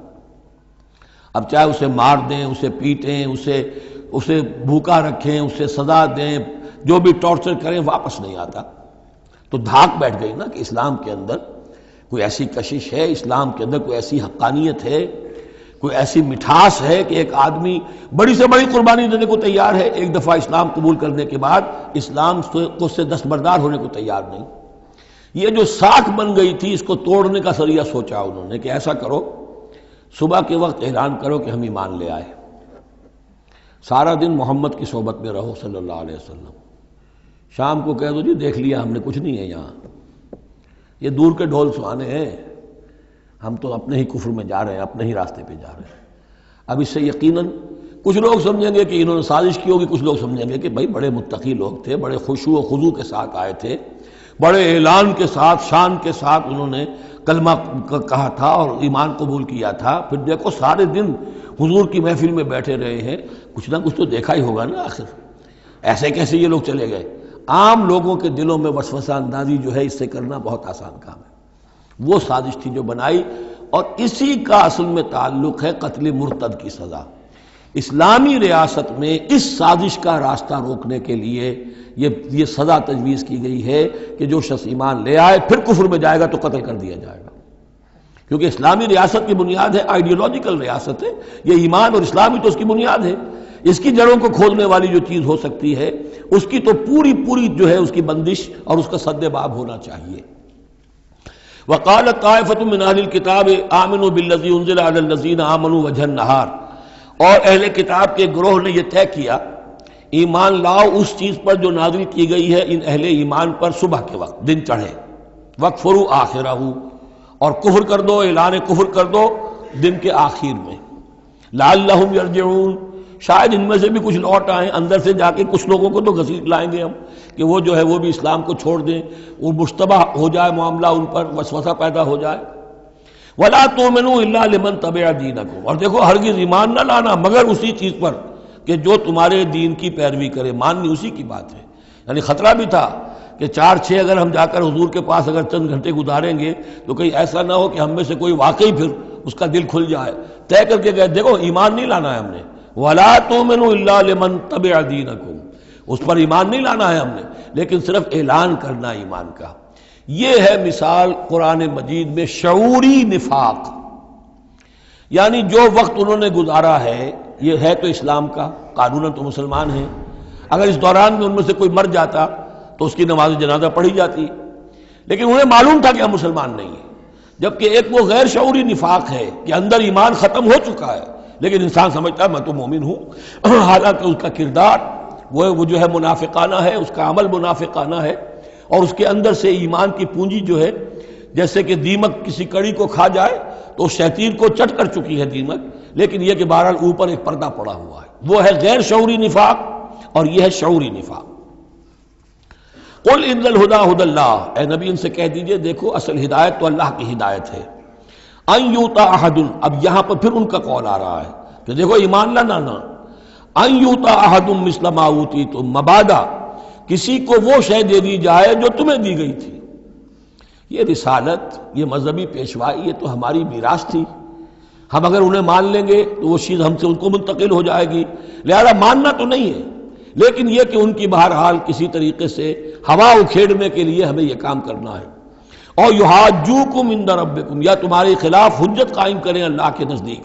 Speaker 1: اب چاہے اسے مار دیں، اسے پیٹیں، اسے بھوکا رکھیں، اسے سزا دیں، جو بھی ٹارچر کریں، واپس نہیں آتا۔ تو دھاک بیٹھ گئی نا کہ اسلام کے اندر کوئی ایسی کشش ہے، اسلام کے اندر کوئی ایسی حقانیت ہے، کوئی ایسی مٹھاس ہے کہ ایک آدمی بڑی سے بڑی قربانی دینے کو تیار ہے، ایک دفعہ اسلام قبول کرنے کے بعد اسلام کو سے دستبردار ہونے کو تیار نہیں۔ یہ جو ساکھ بن گئی تھی، اس کو توڑنے کا ذریعہ سوچا انہوں نے کہ ایسا کرو، صبح کے وقت اعلان کرو کہ ہم ایمان لے آئے، سارا دن محمد کی صحبت میں رہو صلی اللہ علیہ وسلم، شام کو کہہ دو جی دیکھ لیا ہم نے، کچھ نہیں ہے یہاں، یہ دور کے ڈھول سہانے ہیں، ہم تو اپنے ہی کفر میں جا رہے ہیں، اپنے ہی راستے پہ جا رہے ہیں۔ اب اس سے یقیناً کچھ لوگ سمجھیں گے کہ انہوں نے سازش کی ہوگی، کچھ لوگ سمجھیں گے کہ بھائی بڑے متقی لوگ تھے، بڑے خشوع و خضوع کے ساتھ آئے تھے، بڑے اعلان کے ساتھ، شان کے ساتھ انہوں نے کلمہ کہا تھا اور ایمان قبول کیا تھا، پھر دیکھو سارے دن حضور کی محفل میں بیٹھے رہے ہیں، کچھ نہ کچھ تو دیکھا ہی ہوگا نا آخر، ایسے کیسے یہ لوگ چلے گئے۔ عام لوگوں کے دلوں میں وسوسہ اندازی جو ہے اس سے کرنا بہت آسان کام ہے، وہ سازش تھی جو بنائی، اور اسی کا اصل میں تعلق ہے قتل مرتد کی سزا۔ اسلامی ریاست میں اس سازش کا راستہ روکنے کے لیے یہ سزا تجویز کی گئی ہے کہ جو شخص ایمان لے آئے پھر کفر میں جائے گا تو قتل کر دیا جائے گا، کیونکہ اسلامی ریاست کی بنیاد ہے، آئیڈیولوجیکل ریاست ہے یہ، ایمان اور اسلامی تو اس کی بنیاد ہے، اس کی جڑوں کو کھولنے والی جو چیز ہو سکتی ہے اس کی تو پوری جو ہے اس کی بندش اور اس کا سد باب ہونا چاہیے۔ وقالت طائفة من اہل الکتاب آمنوا بالذی انزل علی الذین آمنوا وجہ النہار، اور اہل کتاب کے گروہ نے یہ طے کیا ایمان لاؤ اس چیز پر جو نازل کی گئی ہے ان اہل ایمان پر صبح کے وقت، دن چڑھے، وَاکْفُرُوا آخِرَهُ، اور کفر کر دو، اعلان کفر کر دو دن کے آخر میں، لعلہم یرجعون، شاید ان میں سے بھی کچھ لوٹ آئیں، اندر سے جا کے کچھ لوگوں کو تو گھسیٹ لائیں گے ہم کہ وہ جو ہے وہ بھی اسلام کو چھوڑ دیں، وہ مشتبہ ہو جائے معاملہ، ان پر وسوسہ پیدا ہو جائے۔ وَلَا تُؤْمِنُوا إِلَّا لِمَنْ تَبِعَ دِينَكُمْ، اور دیکھو ہرگز ایمان نہ لانا مگر اسی چیز پر کہ جو تمہارے دین کی پیروی کرے، ماننی اسی کی بات ہے۔ یعنی خطرہ بھی تھا کہ 4-6 اگر ہم جا کر حضور کے پاس اگر چند گھنٹے گزاریں گے تو کہیں ایسا نہ ہو کہ ہم میں سے کوئی واقعی پھر اس کا دل کھل جائے، طے کر کے گئے دیکھو ایمان نہیں لانا ہے ہم نے، وَلَا تُؤْمِنُوا إِلَّا لِمَنْ تَبِعَ دِينَكُمْ، اس پر ایمان نہیں لانا ہے ہم نے، لیکن صرف اعلان کرنا ایمان کا۔ یہ ہے مثال قرآن مجید میں شعوری نفاق، یعنی جو وقت انہوں نے گزارا ہے یہ ہے تو اسلام کا، قانوناً تو مسلمان ہیں، اگر اس دوران میں ان میں سے کوئی مر جاتا تو اس کی نماز جنازہ پڑھی جاتی، لیکن انہیں معلوم تھا کہ ہم مسلمان نہیں ہیں۔ جبکہ ایک وہ غیر شعوری نفاق ہے کہ اندر ایمان ختم ہو چکا ہے لیکن انسان سمجھتا ہے میں تو مومن ہوں، حالانکہ اس کا کردار وہ جو ہے منافقانہ ہے، اس کا عمل منافقانہ ہے، اور اس کے اندر سے ایمان کی پونجی جو ہے جیسے کہ دیمک کسی کڑی کو کھا جائے تو شیطین کو چٹ کر چکی ہے دیمک، لیکن یہ کہ بہرحال اوپر ایک پردہ پڑا ہوا ہے، وہ ہے غیر شعوری نفاق اور یہ ہے شعوری نفاق۔ قل ان الہدی ھدی اللہ، اے نبی ان سے کہہ دیجئے دیکھو اصل ہدایت تو اللہ کی ہدایت ہے، ان یؤتی احد، اب یہاں پر پھر ان کا قول آ رہا ہے کہ دیکھو ایمان نہ لانا، ان یؤتی احد مثل ما اوتیتم، مبادا کسی کو وہ شے دے دی جائے جو تمہیں دی گئی تھی۔ یہ رسالت، یہ مذہبی پیشوائی، یہ تو ہماری میراث تھی، ہم اگر انہیں مان لیں گے تو وہ چیز ہم سے ان کو منتقل ہو جائے گی، لہذا ماننا تو نہیں ہے، لیکن یہ کہ ان کی بہرحال کسی طریقے سے ہوا اکھیڑنے کے لیے ہمیں یہ کام کرنا ہے۔ اور یحاجوکم عند ربکم، یا تمہارے خلاف حجت قائم کریں اللہ کے نزدیک۔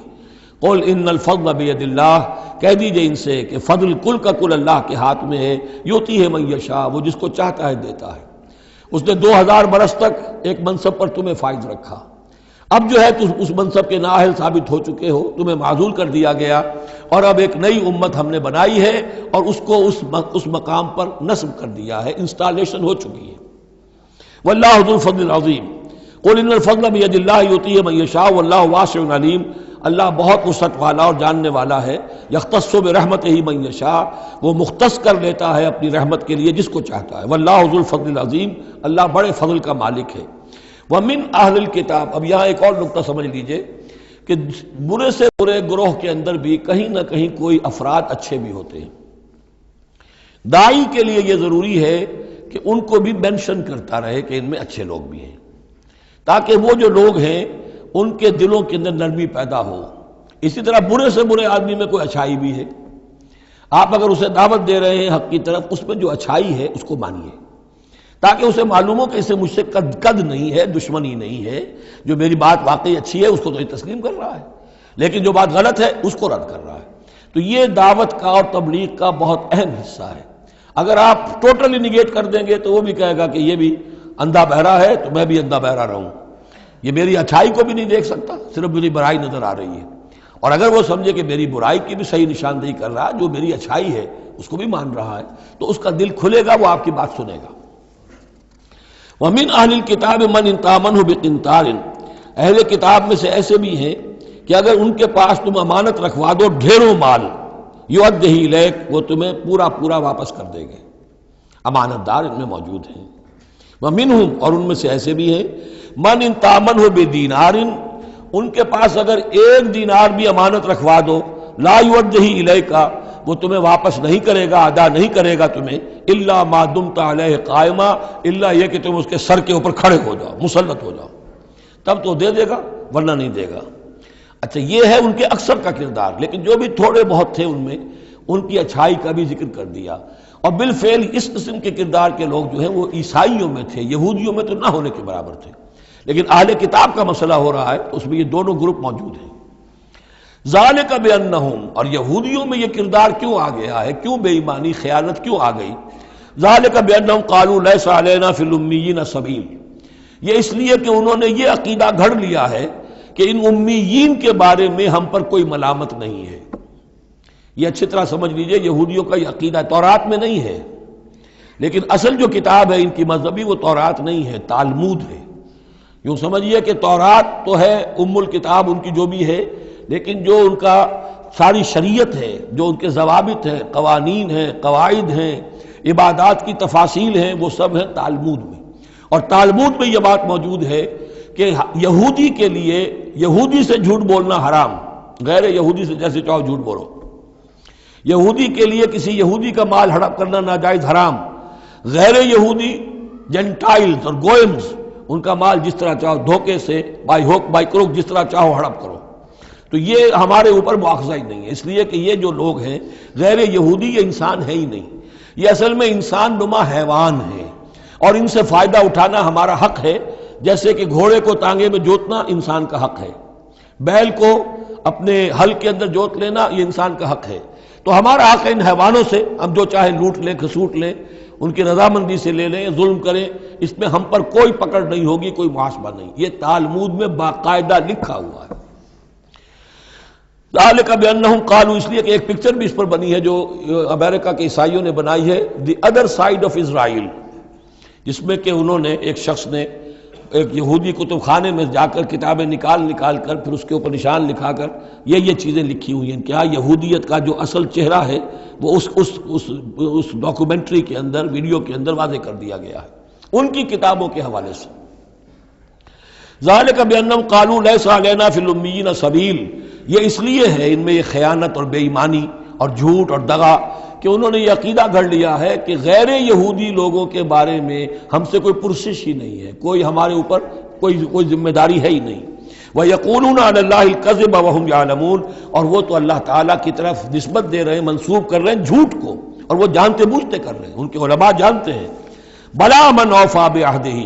Speaker 1: قل ان الفضل بید اللہ، کہہ دیجئے ان سے کہ فضل کل کا کل اللہ کے ہاتھ میں ہے، یؤتی ہے من یشاء، وہ جس کو چاہتا ہے دیتا ہے۔ اس نے 2000 برس تک ایک منصب پر تمہیں فائز رکھا، اب جو ہے تم اس منصب کے نااہل ثابت ہو چکے ہو، تمہیں معزول کر دیا گیا، اور اب ایک نئی امت ہم نے بنائی ہے اور اس کو اس مقام پر نصب کر دیا ہے، انسٹالیشن ہو چکی ہے۔ واللہ ذو الفضل العظیم، قل ان الفضل بید اللہ یؤتیہ من یشاء واللہ واسع علیم، اللہ بہت وسعت والا اور جاننے والا ہے۔ یختص برحمتہ من یشاء، وہ مختص کر لیتا ہے اپنی رحمت کے لیے جس کو چاہتا ہے۔ واللہ ذو الفضل العظیم، اللہ بڑے فضل کا مالک ہے۔ ومن اہل الکتاب، اب یہاں ایک اور نقطہ سمجھ لیجئے کہ برے سے برے گروہ کے اندر بھی کہیں نہ کہیں کوئی افراد اچھے بھی ہوتے ہیں۔ داعی کے لیے یہ ضروری ہے کہ ان کو بھی مینشن کرتا رہے کہ ان میں اچھے لوگ بھی ہیں، تاکہ وہ جو لوگ ہیں ان کے دلوں کے اندر نرمی پیدا ہو۔ اسی طرح برے سے برے آدمی میں کوئی اچھائی بھی ہے، آپ اگر اسے دعوت دے رہے ہیں حق کی طرف، اس میں جو اچھائی ہے اس کو مانیے، تاکہ اسے معلوم ہو کہ اسے مجھ سے قد نہیں ہے، دشمنی نہیں ہے، جو میری بات واقعی اچھی ہے اس کو تو یہ تسلیم کر رہا ہے، لیکن جو بات غلط ہے اس کو رد کر رہا ہے۔ تو یہ دعوت کا اور تبلیغ کا بہت اہم حصہ ہے۔ اگر آپ ٹوٹلی نگیٹ کر دیں گے تو وہ بھی کہے گا کہ یہ بھی اندھا بہرا ہے تو میں بھی اندھا بہرا رہوں، یہ میری اچھائی کو بھی نہیں دیکھ سکتا، صرف میری برائی نظر آ رہی ہے۔ اور اگر وہ سمجھے کہ میری برائی کی بھی صحیح نشاندہی کر رہا ہے، جو میری اچھائی ہے اس کو بھی مان رہا ہے، تو اس کا دل کھلے گا، وہ آپ کی بات سنے گا۔ وَمِنْ أَهْلِ الْكِتَابِ مَنْ إِنْ تَأْمَنْهُ بِقِنْطَارٍ، اہل کتاب میں سے ایسے بھی ہیں کہ اگر ان کے پاس تم امانت رکھوا دو ڈھیروں مال، یؤدیہ الیک، وہ تمہیں پورا پورا واپس کر دیں گے۔ امانت دار ان میں موجود ہیں۔ وَمِنْهُمْ، اور ان میں سے ایسے بھی ہیں، مَنْ إِنْ تَأْمَنْهُ بِدِینَارٍ، ان کے پاس اگر 1 دینار بھی امانت رکھوا دو، لا یؤدیہ الیک، وہ تمہیں واپس نہیں کرے گا، ادا نہیں کرے گا تمہیں، الا ما دمت علیہ قائما، الا یہ کہ تم اس کے سر کے اوپر کھڑے ہو جاؤ، مسلط ہو جاؤ، تب تو دے دے گا، ورنہ نہیں دے گا۔ اچھا، یہ ہے ان کے اکثر کا کردار، لیکن جو بھی تھوڑے بہت تھے ان میں، ان کی اچھائی کا بھی ذکر کر دیا۔ اور بالفعل اس قسم کے کردار کے لوگ جو ہیں وہ عیسائیوں میں تھے، یہودیوں میں تو نہ ہونے کے برابر تھے، لیکن اہل کتاب کا مسئلہ ہو رہا ہے تو اس میں یہ دونوں گروپ موجود ہیں۔ ذالک بانہم، اور یہودیوں میں یہ کردار کیوں آ گیا ہے، کیوں بے ایمانی خیانت کیوں آ گئی؟ ذالک بانہم قالوا لیس علینا فی الامیین سبیل، یہ اس لیے کہ انہوں نے یہ عقیدہ گھڑ لیا ہے کہ ان امیین کے بارے میں ہم پر کوئی ملامت نہیں ہے۔ یہ اچھی طرح سمجھ لیجئے، یہودیوں کا یہ عقیدہ تورات میں نہیں ہے، لیکن اصل جو کتاب ہے ان کی مذہبی وہ تورات نہیں ہے، تالمود ہے۔ یوں سمجھیے کہ تورات تو ہے ام الکتاب ان کی جو بھی ہے، لیکن جو ان کا ساری شریعت ہے، جو ان کے ضوابط ہیں، قوانین ہیں، قواعد ہیں، عبادات کی تفاصیل ہیں، وہ سب ہیں تالمود میں۔ اور تالمود میں یہ بات موجود ہے کہ یہودی کے لیے یہودی سے جھوٹ بولنا حرام، غیر یہودی سے جیسے چاہو جھوٹ بولو۔ یہودی کے لیے کسی یہودی کا مال ہڑپ کرنا ناجائز حرام، غیر یہودی جنٹائلز اور گوئمز ان کا مال جس طرح چاہو دھوکے سے، بائی ہوک بائی کروک، جس طرح چاہو ہڑپ کرو، تو یہ ہمارے اوپر مواخذہ ہی نہیں ہے، اس لیے کہ یہ جو لوگ ہیں غیر یہودی، یہ انسان ہے ہی نہیں، یہ اصل میں انسان نما حیوان ہے، اور ان سے فائدہ اٹھانا ہمارا حق ہے، جیسے کہ گھوڑے کو تانگے میں جوتنا انسان کا حق ہے، بیل کو اپنے حل کے اندر جوت لینا یہ انسان کا حق ہے۔ تو ہمارا حق ہے ان حیوانوں سے ہم جو چاہے لوٹ لیں، کھسوٹ لیں، ان کی رضامندی سے لے لیں، ظلم کریں، اس میں ہم پر کوئی پکڑ نہیں ہوگی، کوئی محاسبہ نہیں، یہ تالمود میں باقاعدہ لکھا ہوا ہے۔ ذالک بانہم قالوا، اس لیے کہ ایک پکچر بھی اس پر بنی ہے جو امریکہ کے عیسائیوں نے بنائی ہے، the other side of Israel, جس میں کہ انہوں نے ایک شخص نے ایک یہودی کتب خانے میں جا کر کتابیں نکال کر پھر اس کے اوپر نشان لکھا کر یہ چیزیں لکھی ہوئی ہیں، کیا یہودیت کا جو اصل چہرہ ہے وہ اس ڈاکومنٹری کے اندر، ویڈیو کے اندر واضح کر دیا گیا ہے ان کی کتابوں کے حوالے سے۔ ذالک بانہم قالوا لیس علینا فی الامیین سبیل، یہ اس لیے ہے ان میں یہ خیانت اور بے ایمانی اور جھوٹ اور دغا کہ انہوں نے یہ عقیدہ گھڑ لیا ہے کہ غیر یہودی لوگوں کے بارے میں ہم سے کوئی پرسش ہی نہیں ہے، کوئی ہمارے اوپر کوئی ذمہ داری ہے ہی نہیں۔ وَيَقُولُونَ عَلَى اللَّهِ الْكَذِبَ وَهُمْ يَعْلَمُونَ، اور وہ تو اللہ تعالیٰ کی طرف نسبت دے رہے ہیں، منسوب کر رہے ہیں جھوٹ کو، اور وہ جانتے بوجھتے کر رہے ہیں، ان کے علماء جانتے ہیں۔ بَلَا مَنْ أَوْفَىٰ بِعَهْدِهِ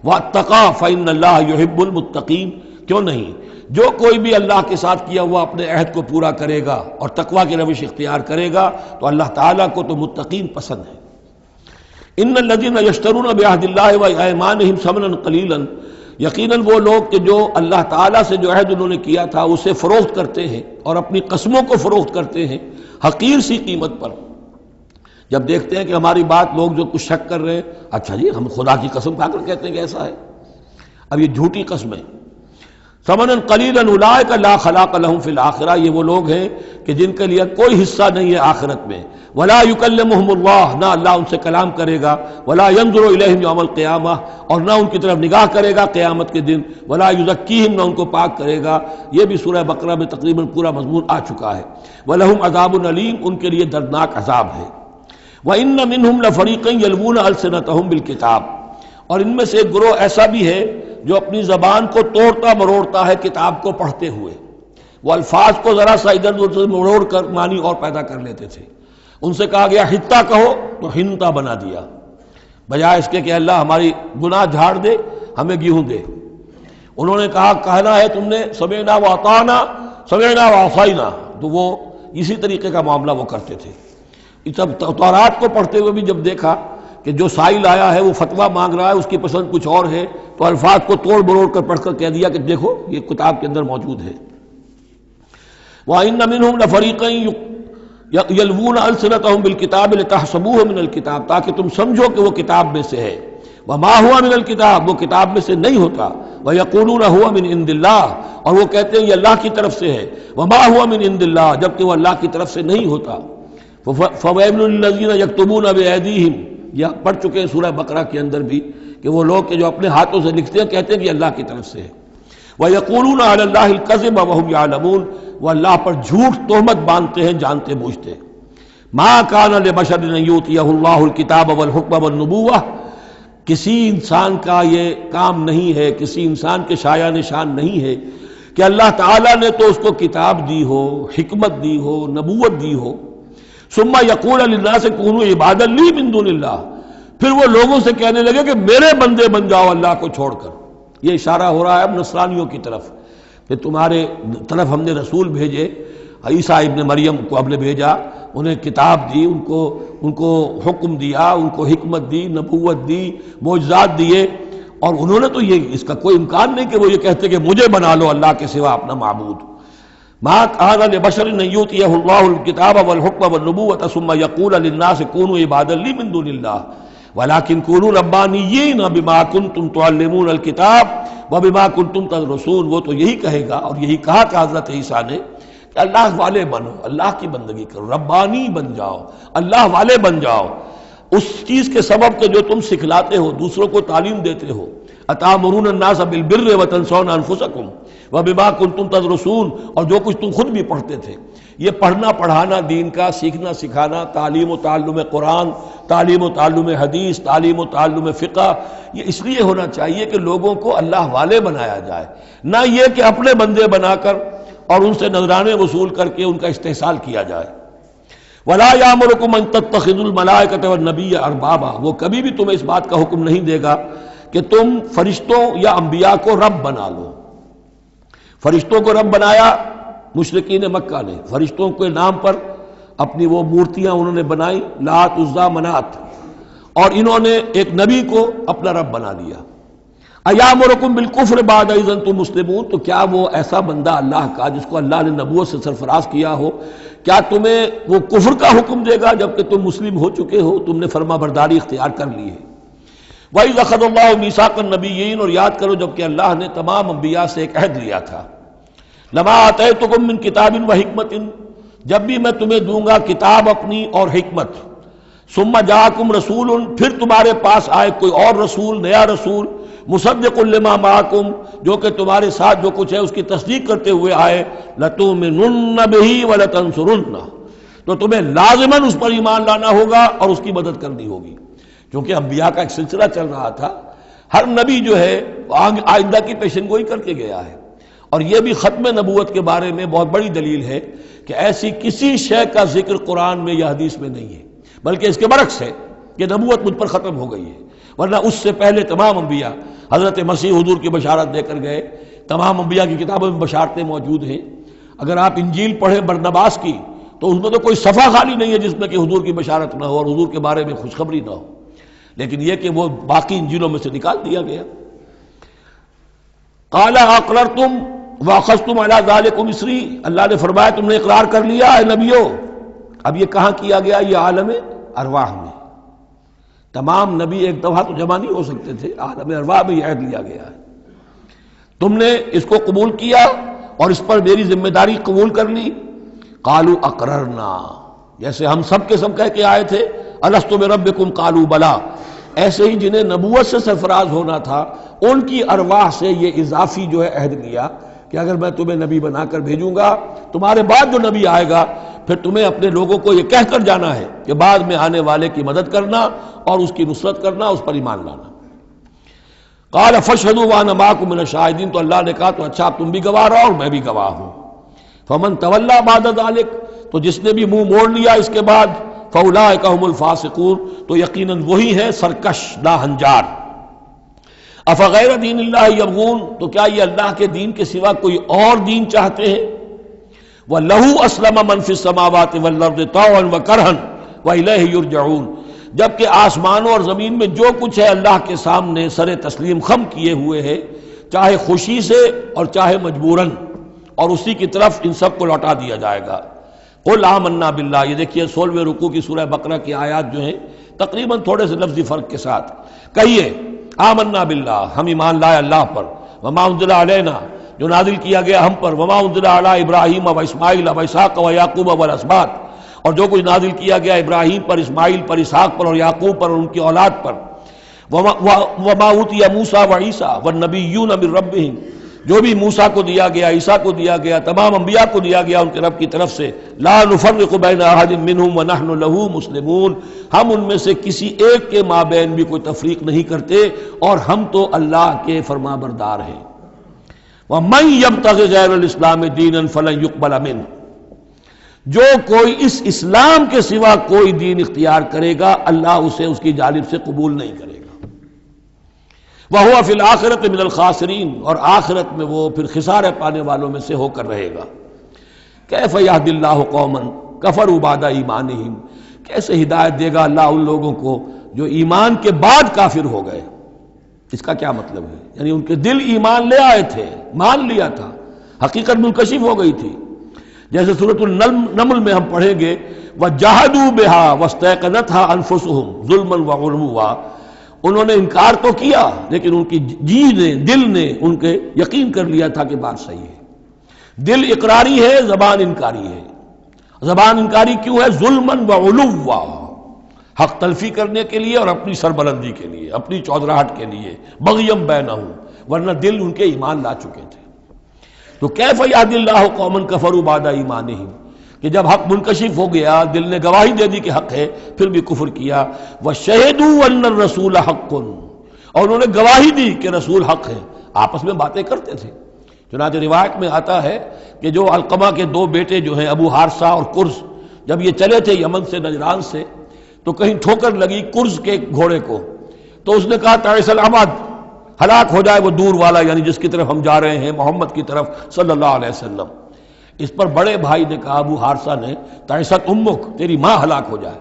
Speaker 1: وَاتَّقَىٰ فَإِنَّ اللَّهَ يُحِبُّ الْمُتَّقِينَ، کیوں نہیں، جو کوئی بھی اللہ کے ساتھ کیا ہوا اپنے عہد کو پورا کرے گا اور تقویٰ کی روش اختیار کرے گا تو اللہ تعالیٰ کو تو متقین پسند ہے۔ ان الذین یشترون بعہد اللہ وایمانہم ثمنا قلیلا، یقیناً وہ لوگ کہ جو اللہ تعالیٰ سے جو عہد انہوں نے کیا تھا اسے فروخت کرتے ہیں اور اپنی قسموں کو فروخت کرتے ہیں حقیر سی قیمت پر۔ جب دیکھتے ہیں کہ ہماری بات لوگ جو کچھ شک کر رہے ہیں، اچھا جی ہم خدا کی قسم کھا کر کہتے ہیں کہ ایسا ہے، اب یہ جھوٹی قسمیں۔ ثمنا قلیلا اولئک لا خلاق لهم فی الآخرہ، یہ وہ لوگ ہیں کہ جن کے لیے کوئی حصہ نہیں ہے آخرت میں۔ ولا یکلمہم اللہ، نہ اللہ ان سے کلام کرے گا۔ ولا ینظر الیہم یوم القیامہ، اور نہ ان کی طرف نگاہ کرے گا قیامت کے دن۔ ولا یزکیہم، نہ ان کو پاک کرے گا۔ یہ بھی سورہ بقرہ میں تقریباً پورا مضمون آ چکا ہے۔ ولہم عذاب علیم، ان کے لیے دردناک عذاب ہے۔ وان منہم لفریقا یلوون السنتہم بالکتاب، اور ان میں سے ایک گروہ ایسا بھی ہے جو اپنی زبان کو توڑتا مروڑتا ہے کتاب کو پڑھتے ہوئے، وہ الفاظ کو ذرا سا ادھر ادھر سے مروڑ کر معنی اور پیدا کر لیتے تھے۔ ان سے کہا گیا ہتا کہو تو ہنتا بنا دیا، بجائے اس کے کہ اللہ ہماری گناہ جھاڑ دے، ہمیں گیہوں دے۔ انہوں نے کہا کہنا ہے تم نے سمعنا واطعنا، سمعنا وعصینا، تو وہ اسی طریقے کا معاملہ وہ کرتے تھے۔ جب تورات کو پڑھتے ہوئے بھی جب دیکھا کہ جو سائل آیا ہے وہ فتویٰ مانگ رہا ہے، اس کی پسند کچھ اور ہے، تو الفاظ کو توڑ مروڑ کر پڑھ کر کہہ دیا کہ دیکھو یہ کتاب کے اندر موجود ہے۔ وَإِنَّ مِنْهُمْ لَفَرِيقًا يَلْوُونَ أَلْسِنَتَهُمْ بِالْكِتَابِ لِتَحْسَبُوهُ مِنَ الْكِتَابِ، تاکہ تم سمجھو کہ وہ کتاب میں سے ہے۔ وَمَا هُوَ مِنَ الْكِتَابِ، وہ کتاب میں سے نہیں ہوتا۔ وَيَقُولُونَ هُوَ مِنْ عِنْدِ اللَّهِ، اور وہ کہتے ہیں یہ اللہ کی طرف سے ہے۔ وَمَا هُوَ مِنْ عِنْدِ اللَّهِ، جبکہ وہ اللہ کی طرف سے نہیں ہوتا۔ فَوَيْلٌ لِّلَّذِينَ يَكْتُبُونَ بِأَيْدِيهِمْ، یہ پڑھ چکے ہیں سورہ بقرہ کے اندر بھی کہ وہ لوگ کہ جو اپنے ہاتھوں سے لکھتے ہیں کہتے ہیں کہ اللہ کی طرف سے ہے۔ وَيَقُولُونَ عَلَى اللَّهِ الْكَذِبَ وَهُمْ يَعْلَمُونَ، وہ اللہ پر جھوٹ تہمت باندھتے ہیں جانتے بوجھتے۔ مَا كَانَ لِبَشَرٍ أَن يُؤْتِيَهُ اللَّهُ الْكِتَابَ وَالْحُكْمَ وَالنُّبُوَّةَ، کسی انسان کا یہ کام نہیں ہے، کسی انسان کے شایہ نشان نہیں ہے کہ اللہ تعالیٰ نے تو اس کو کتاب دی ہو، حکمت دی ہو، نبوت دی ہو۔ ثم یقول للناس کونوا عبادا لی من دون اللہ، پھر وہ لوگوں سے کہنے لگے کہ میرے بندے بن جاؤ اللہ کو چھوڑ کر۔ یہ اشارہ ہو رہا ہے اب نصرانیوں کی طرف کہ تمہارے طرف ہم نے رسول بھیجے، عیسیٰ ابن مریم کو ہم نے بھیجا، انہیں کتاب دی، ان کو حکم دیا، ان کو حکمت دی، نبوت دی، معجزات دیے، اور انہوں نے تو یہ اس کا کوئی امکان نہیں کہ وہ یہ کہتے کہ مجھے بنا لو اللہ کے سوا اپنا معبود۔ ما كان لبشر ان يؤتيه الله الكتاب والحكم والنبوة ثم يقول للناس كونوا عبادا لي من دون الله ولكن كونوا ربانيين بما كنتم تعلمون الكتاب وبما كنتم تدرسون، وہ تو یہی کہے گا اور یہی کہا کہ حضرت عیسیٰ نے کہ اللہ والے بنو، اللہ کی بندگی کرو، ربانی بن جاؤ، اللہ والے بن جاؤ، اس چیز کے سبب کہ جو تم سکھلاتے ہو، دوسروں کو تعلیم دیتے ہو۔ اتامرون الناس بالبر وتنسون انفسکم وبما کنتم تدرسون، اور جو کچھ تم خود بھی پڑھتے تھے۔ یہ پڑھنا پڑھانا دین کا، سیکھنا سکھانا، تعلیم و تعلم قرآن، تعلیم و تعلم حدیث، تعلیم و تعلم فقہ، یہ اس لیے ہونا چاہیے کہ لوگوں کو اللہ والے بنایا جائے، نہ یہ کہ اپنے بندے بنا کر اور ان سے نذرانے وصول کر کے ان کا استحصال کیا جائے۔ ولا یامرکم ان تتخذوا الملائکۃ والنبی اربابا، وہ کبھی بھی تمہیں اس بات کا حکم نہیں دے گا کہ تم فرشتوں یا انبیاء کو رب بنا لو۔ فرشتوں کو رب بنایا مشرکین مکہ نے، فرشتوں کے نام پر اپنی وہ مورتیاں انہوں نے بنائی، لات عزا منات، اور انہوں نے ایک نبی کو اپنا رب بنا لیا۔ ایامرکم بالکفر بعد اذ انتم مسلمون، تو کیا وہ ایسا بندہ اللہ کا جس کو اللہ نے نبوت سے سرفراز کیا ہو، کیا تمہیں وہ کفر کا حکم دے گا جبکہ تم مسلم ہو چکے ہو، تم نے فرما برداری اختیار کر لی ہے۔ وَإِذْ أَخَذَ اللَّهُ مِيثَاقَ النَّبِيِّينَ، اور یاد کرو جب کہ اللہ نے تمام انبیاء سے ایک عہد لیا تھا۔ لَمَا آتَيْتُكُم مِّن كِتَابٍ وَحِكْمَةٍ، جب بھی میں تمہیں دوں گا کتاب اپنی اور حکمت، ثُمَّ جَاءَكُمْ رَسُولٌ، پھر تمہارے پاس آئے کوئی اور رسول، نیا رسول، مُصَدِّقٌ لِّمَا مَعَكُمْ، جو کہ تمہارے ساتھ جو کچھ ہے اس کی تصدیق کرتے ہوئے آئے، لَتُؤْمِنُنَّ بِهِ وَلَتَنصُرُنَّهُ، تو تمہیں لازماً اس پر ایمان لانا ہوگا اور اس کی مدد کرنی ہوگی، کیونکہ انبیاء کا ایک سلسلہ چل رہا تھا، ہر نبی جو ہے آئندہ کی پیشن گوئی کر کے گیا ہے، اور یہ بھی ختم نبوت کے بارے میں بہت بڑی دلیل ہے کہ ایسی کسی شے کا ذکر قرآن میں یا حدیث میں نہیں ہے، بلکہ اس کے برعکس ہے کہ نبوت مجھ پر ختم ہو گئی ہے، ورنہ اس سے پہلے تمام انبیاء حضرت مسیح حضور کی بشارت دے کر گئے، تمام انبیاء کی کتابوں میں بشارتیں موجود ہیں۔ اگر آپ انجیل پڑھیں برنباس کی تو اس میں تو کوئی صفحہ خالی نہیں ہے جس میں کہ حضور کی بشارت نہ ہو اور حضور کے بارے میں خوشخبری نہ ہو، لیکن یہ کہ وہ باقی انجیلوں میں سے نکال دیا گیا۔ قال اقررتم واخذتم علی ذلکم اسری، اللہ نے فرمایا تم نے اقرار کر لیا اے نبیوں۔ اب یہ کہاں کیا گیا؟ یہ عالم ارواح میں۔ تمام نبی ایک دفعہ تو جمع نہیں ہو سکتے تھے، عالم ارواح میں یہ عہد لیا گیا ہے۔ تم نے اس کو قبول کیا اور اس پر میری ذمہ داری قبول کر لی۔ قالوا اقررنا، جیسے ہم سب کے سب کہہ کے آئے تھے الست بربکم قالوا بلا، ایسے ہی جنہیں نبوت سے سرفراز ہونا تھا ان کی ارواح سے یہ اضافی جو ہے عہد لیا کہ اگر میں تمہیں نبی بنا کر بھیجوں گا، تمہارے بعد جو نبی آئے گا پھر تمہیں اپنے لوگوں کو یہ کہہ کر جانا ہے کہ بعد میں آنے والے کی مدد کرنا اور اس کی نصرت کرنا، اس پر ایمان لانا۔ قال فاشهدوا وانا معكم من الشاهدين، تو اللہ نے کہا تو اچھا تم بھی گواہ رہو اور میں بھی گواہ ہوں۔ فمن تولى بعد ذلك، تو جس نے بھی منہ موڑ لیا اس کے بعد، فاولئک هم الفاسقون، تو یقیناً وہی ہے سرکش لاہنجار۔ افغیر دین اللہ یبغون، تو کیا یہ اللہ کے دین کے سوا کوئی اور دین چاہتے ہیں؟ وَلَهُ أَسْلَمَ مَنْ فِي السَّمَاوَاتِ وَالْأَرْضِ طَوْعًا وَكَرْهًا وَإِلَيْهِ يُرْجَعُونَ، جبکہ آسمانوں اور زمین میں جو کچھ ہے اللہ کے سامنے سر تسلیم خم کیے ہوئے ہے، چاہے خوشی سے اور چاہے مجبوراً، اور اسی کی طرف ان سب کو لوٹا دیا جائے گا۔ قُلْ آمَنَّا بِاللَّهِ، یہ دیکھیے 16ویں رکوع کی سورہ بقرہ کی آیات جو ہیں تقریباً تھوڑے سے لفظی فرق کے ساتھ، کہیے آمنا باللہ، ہم ایمان لائے اللہ پر، وما انزل علینا، جو نازل کیا گیا ہم پر، وما انزل علی ابراہیم و اسماعیل و اسحاق و یعقوب والاسباط، اور جو کچھ نازل کیا گیا ابراہیم پر، اسماعیل پر، اسحاق پر اور یعقوب پر اور ان کی اولاد پر، وما اوتی موسیٰ و عیسیٰ والنبیون من ربہم، جو بھی موسیٰ کو دیا گیا، عیسیٰ کو دیا گیا، تمام انبیاء کو دیا گیا ان کے رب کی طرف سے، لا نفرق بین احد منہم ونحن لہ مسلمون، ہم ان میں سے کسی ایک کے مابین بھی کوئی تفریق نہیں کرتے اور ہم تو اللہ کے فرما بردار ہیں۔ وَمَن يَبْتَغِ غَيْرَ الْإِسْلَامِ دِينًا فَلَن يُقْبَلَ مِنْهُ، جو کوئی اس اسلام کے سوا کوئی دین اختیار کرے گا اللہ اسے اس کی جانب سے قبول نہیں کرے گا۔ وَهُوَ فِي الْآخِرَةِ مِنَ الْخَاسِرِينَ، اور آخرت میں وہ پھر خسارے پانے والوں میں سے ہو کر رہے گا۔ کیف یہدی اللہ قوما کفروا بعد ایمانہم، کیسے ہدایت دے گا اللہ ان لوگوں کو جو ایمان کے بعد کافر ہو گئے۔ اس کا کیا مطلب ہے؟ یعنی ان کے دل ایمان لے آئے تھے، مان لیا تھا، حقیقت منکشف ہو گئی تھی، جیسے سورۃ النمل میں ہم پڑھیں گے وَجَحَدُوا بِهَا وَاسْتَيْقَنَتْهَا أَنفُسُهُمْ ظُلْمًا وَعُلُوًّا، انہوں نے انکار تو کیا لیکن ان کی جی نے، دل نے ان کے یقین کر لیا تھا کہ بات صحیح ہے۔ دل اقراری ہے، زبان انکاری ہے۔ زبان انکاری کیوں ہے؟ ظلمًا وعلوا، حق تلفی کرنے کے لیے اور اپنی سربلندی کے لیے، اپنی چودراہٹ کے لیے، بغیم بینہم، ورنہ دل ان کے ایمان لا چکے تھے۔ تو کیف یہدی اللہ قوما کفروا بعد ایمانہم، کہ جب حق منکشف ہو گیا، دل نے گواہی دے دی کہ حق ہے، پھر بھی کفر کیا۔ وَشَهِدُوا أَنَّ الرَّسُولَ حَقٌّ، اور انہوں نے گواہی دی کہ رسول حق ہے، آپس میں باتیں کرتے تھے۔ چنانچہ روایت میں آتا ہے کہ جو علقمہ کے دو بیٹے جو ہیں ابو حارثہ اور کرز، جب یہ چلے تھے یمن سے، نجران سے، تو کہیں ٹھوکر لگی کرز کے گھوڑے کو، تو اس نے کہا تعیس العمد، ہلاک ہو جائے وہ دور والا، یعنی جس کی طرف ہم جا رہے ہیں، محمد کی طرف صلی اللہ علیہ وسلم۔ اس پر بڑے بھائی نے کہا، ابو حارثہ نے، تعیست امک، تیری ماں ہلاک ہو جائے۔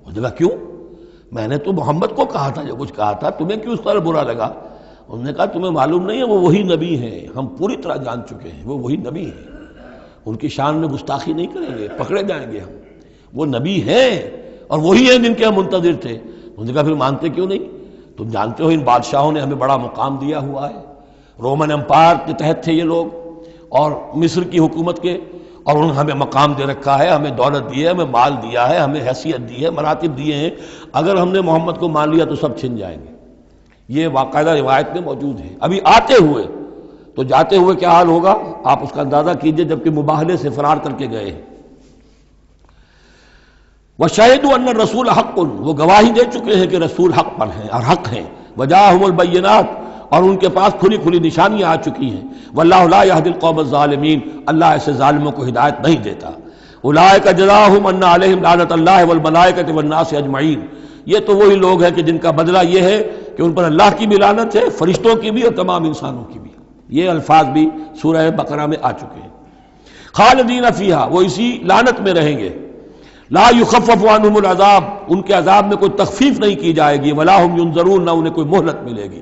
Speaker 1: اس نے کہا کیوں؟ میں نے تو محمد کو کہا تھا جو کچھ کہا تھا، تمہیں کیوں اس طرح برا لگا؟ انہوں نے کہا تمہیں معلوم نہیں ہے وہ وہی نبی ہیں، ہم پوری طرح جان چکے ہیں وہ وہی نبی ہیں، ان کی شان میں گستاخی نہیں کریں گے، پکڑے جائیں گے ہم، وہ نبی ہیں اور وہی ہیں جن کے ہم منتظر تھے۔ انہوں نے کہا پھر مانتے کیوں نہیں؟ تم جانتے ہو ان بادشاہوں نے ہمیں بڑا مقام دیا ہوا ہے، رومن امپائر کے تحت تھے یہ لوگ اور مصر کی حکومت کے، اور انہوں نے ہمیں مقام دے رکھا ہے، ہمیں دولت دی ہے، ہمیں مال دیا ہے، ہمیں حیثیت دی ہے، مراتب دیے ہیں، اگر ہم نے محمد کو مان لیا تو سب چھن جائیں گے۔ یہ باقاعدہ روایت میں موجود ہے۔ ابھی آتے ہوئے تو جاتے ہوئے کیا حال ہوگا آپ اس کا اندازہ کیجئے، جبکہ مباہلے سے فرار کر کے گئے ہیں۔ وَشَهِدُوا أَنَّ الرَّسُولَ حَقٌّ، وہ گواہی دے چکے ہیں کہ رسول حق پر ہیں اور حق ہیں. وَجَاءَهُمُ الْبَيِّنَاتُ، اور ان کے پاس کھلی کھلی نشانیاں آ چکی ہیں. وَاللَّهُ لَا يَهْدِي الْقَوْمَ الظَّالِمِينَ، اللہ ایسے ظالموں کو ہدایت نہیں دیتا. أُولَٰئِكَ جَزَاؤُهُمْ أَنَّ عَلَيْهِمْ لَعْنَةَ اللَّهِ وَالْمَلَائِكَةِ وَالنَّاسِ أَجْمَعِينَ. یہ تو وہی لوگ ہیں کہ جن کا بدلہ یہ ہے کہ ان پر اللہ کی بھی لعنت ہے، فرشتوں کی بھی اور تمام انسانوں کی بھی. یہ الفاظ بھی سورہ بقرہ میں آ چکے ہیں. خالدین فیہا، وہ اسی لعنت میں رہیں گے. لا یخفف عنہم العذاب، ان کے عذاب میں کوئی تخفیف نہیں کی جائے گی. ولا ہم ینظرون، نہ انہیں کوئی مہلت ملے گی.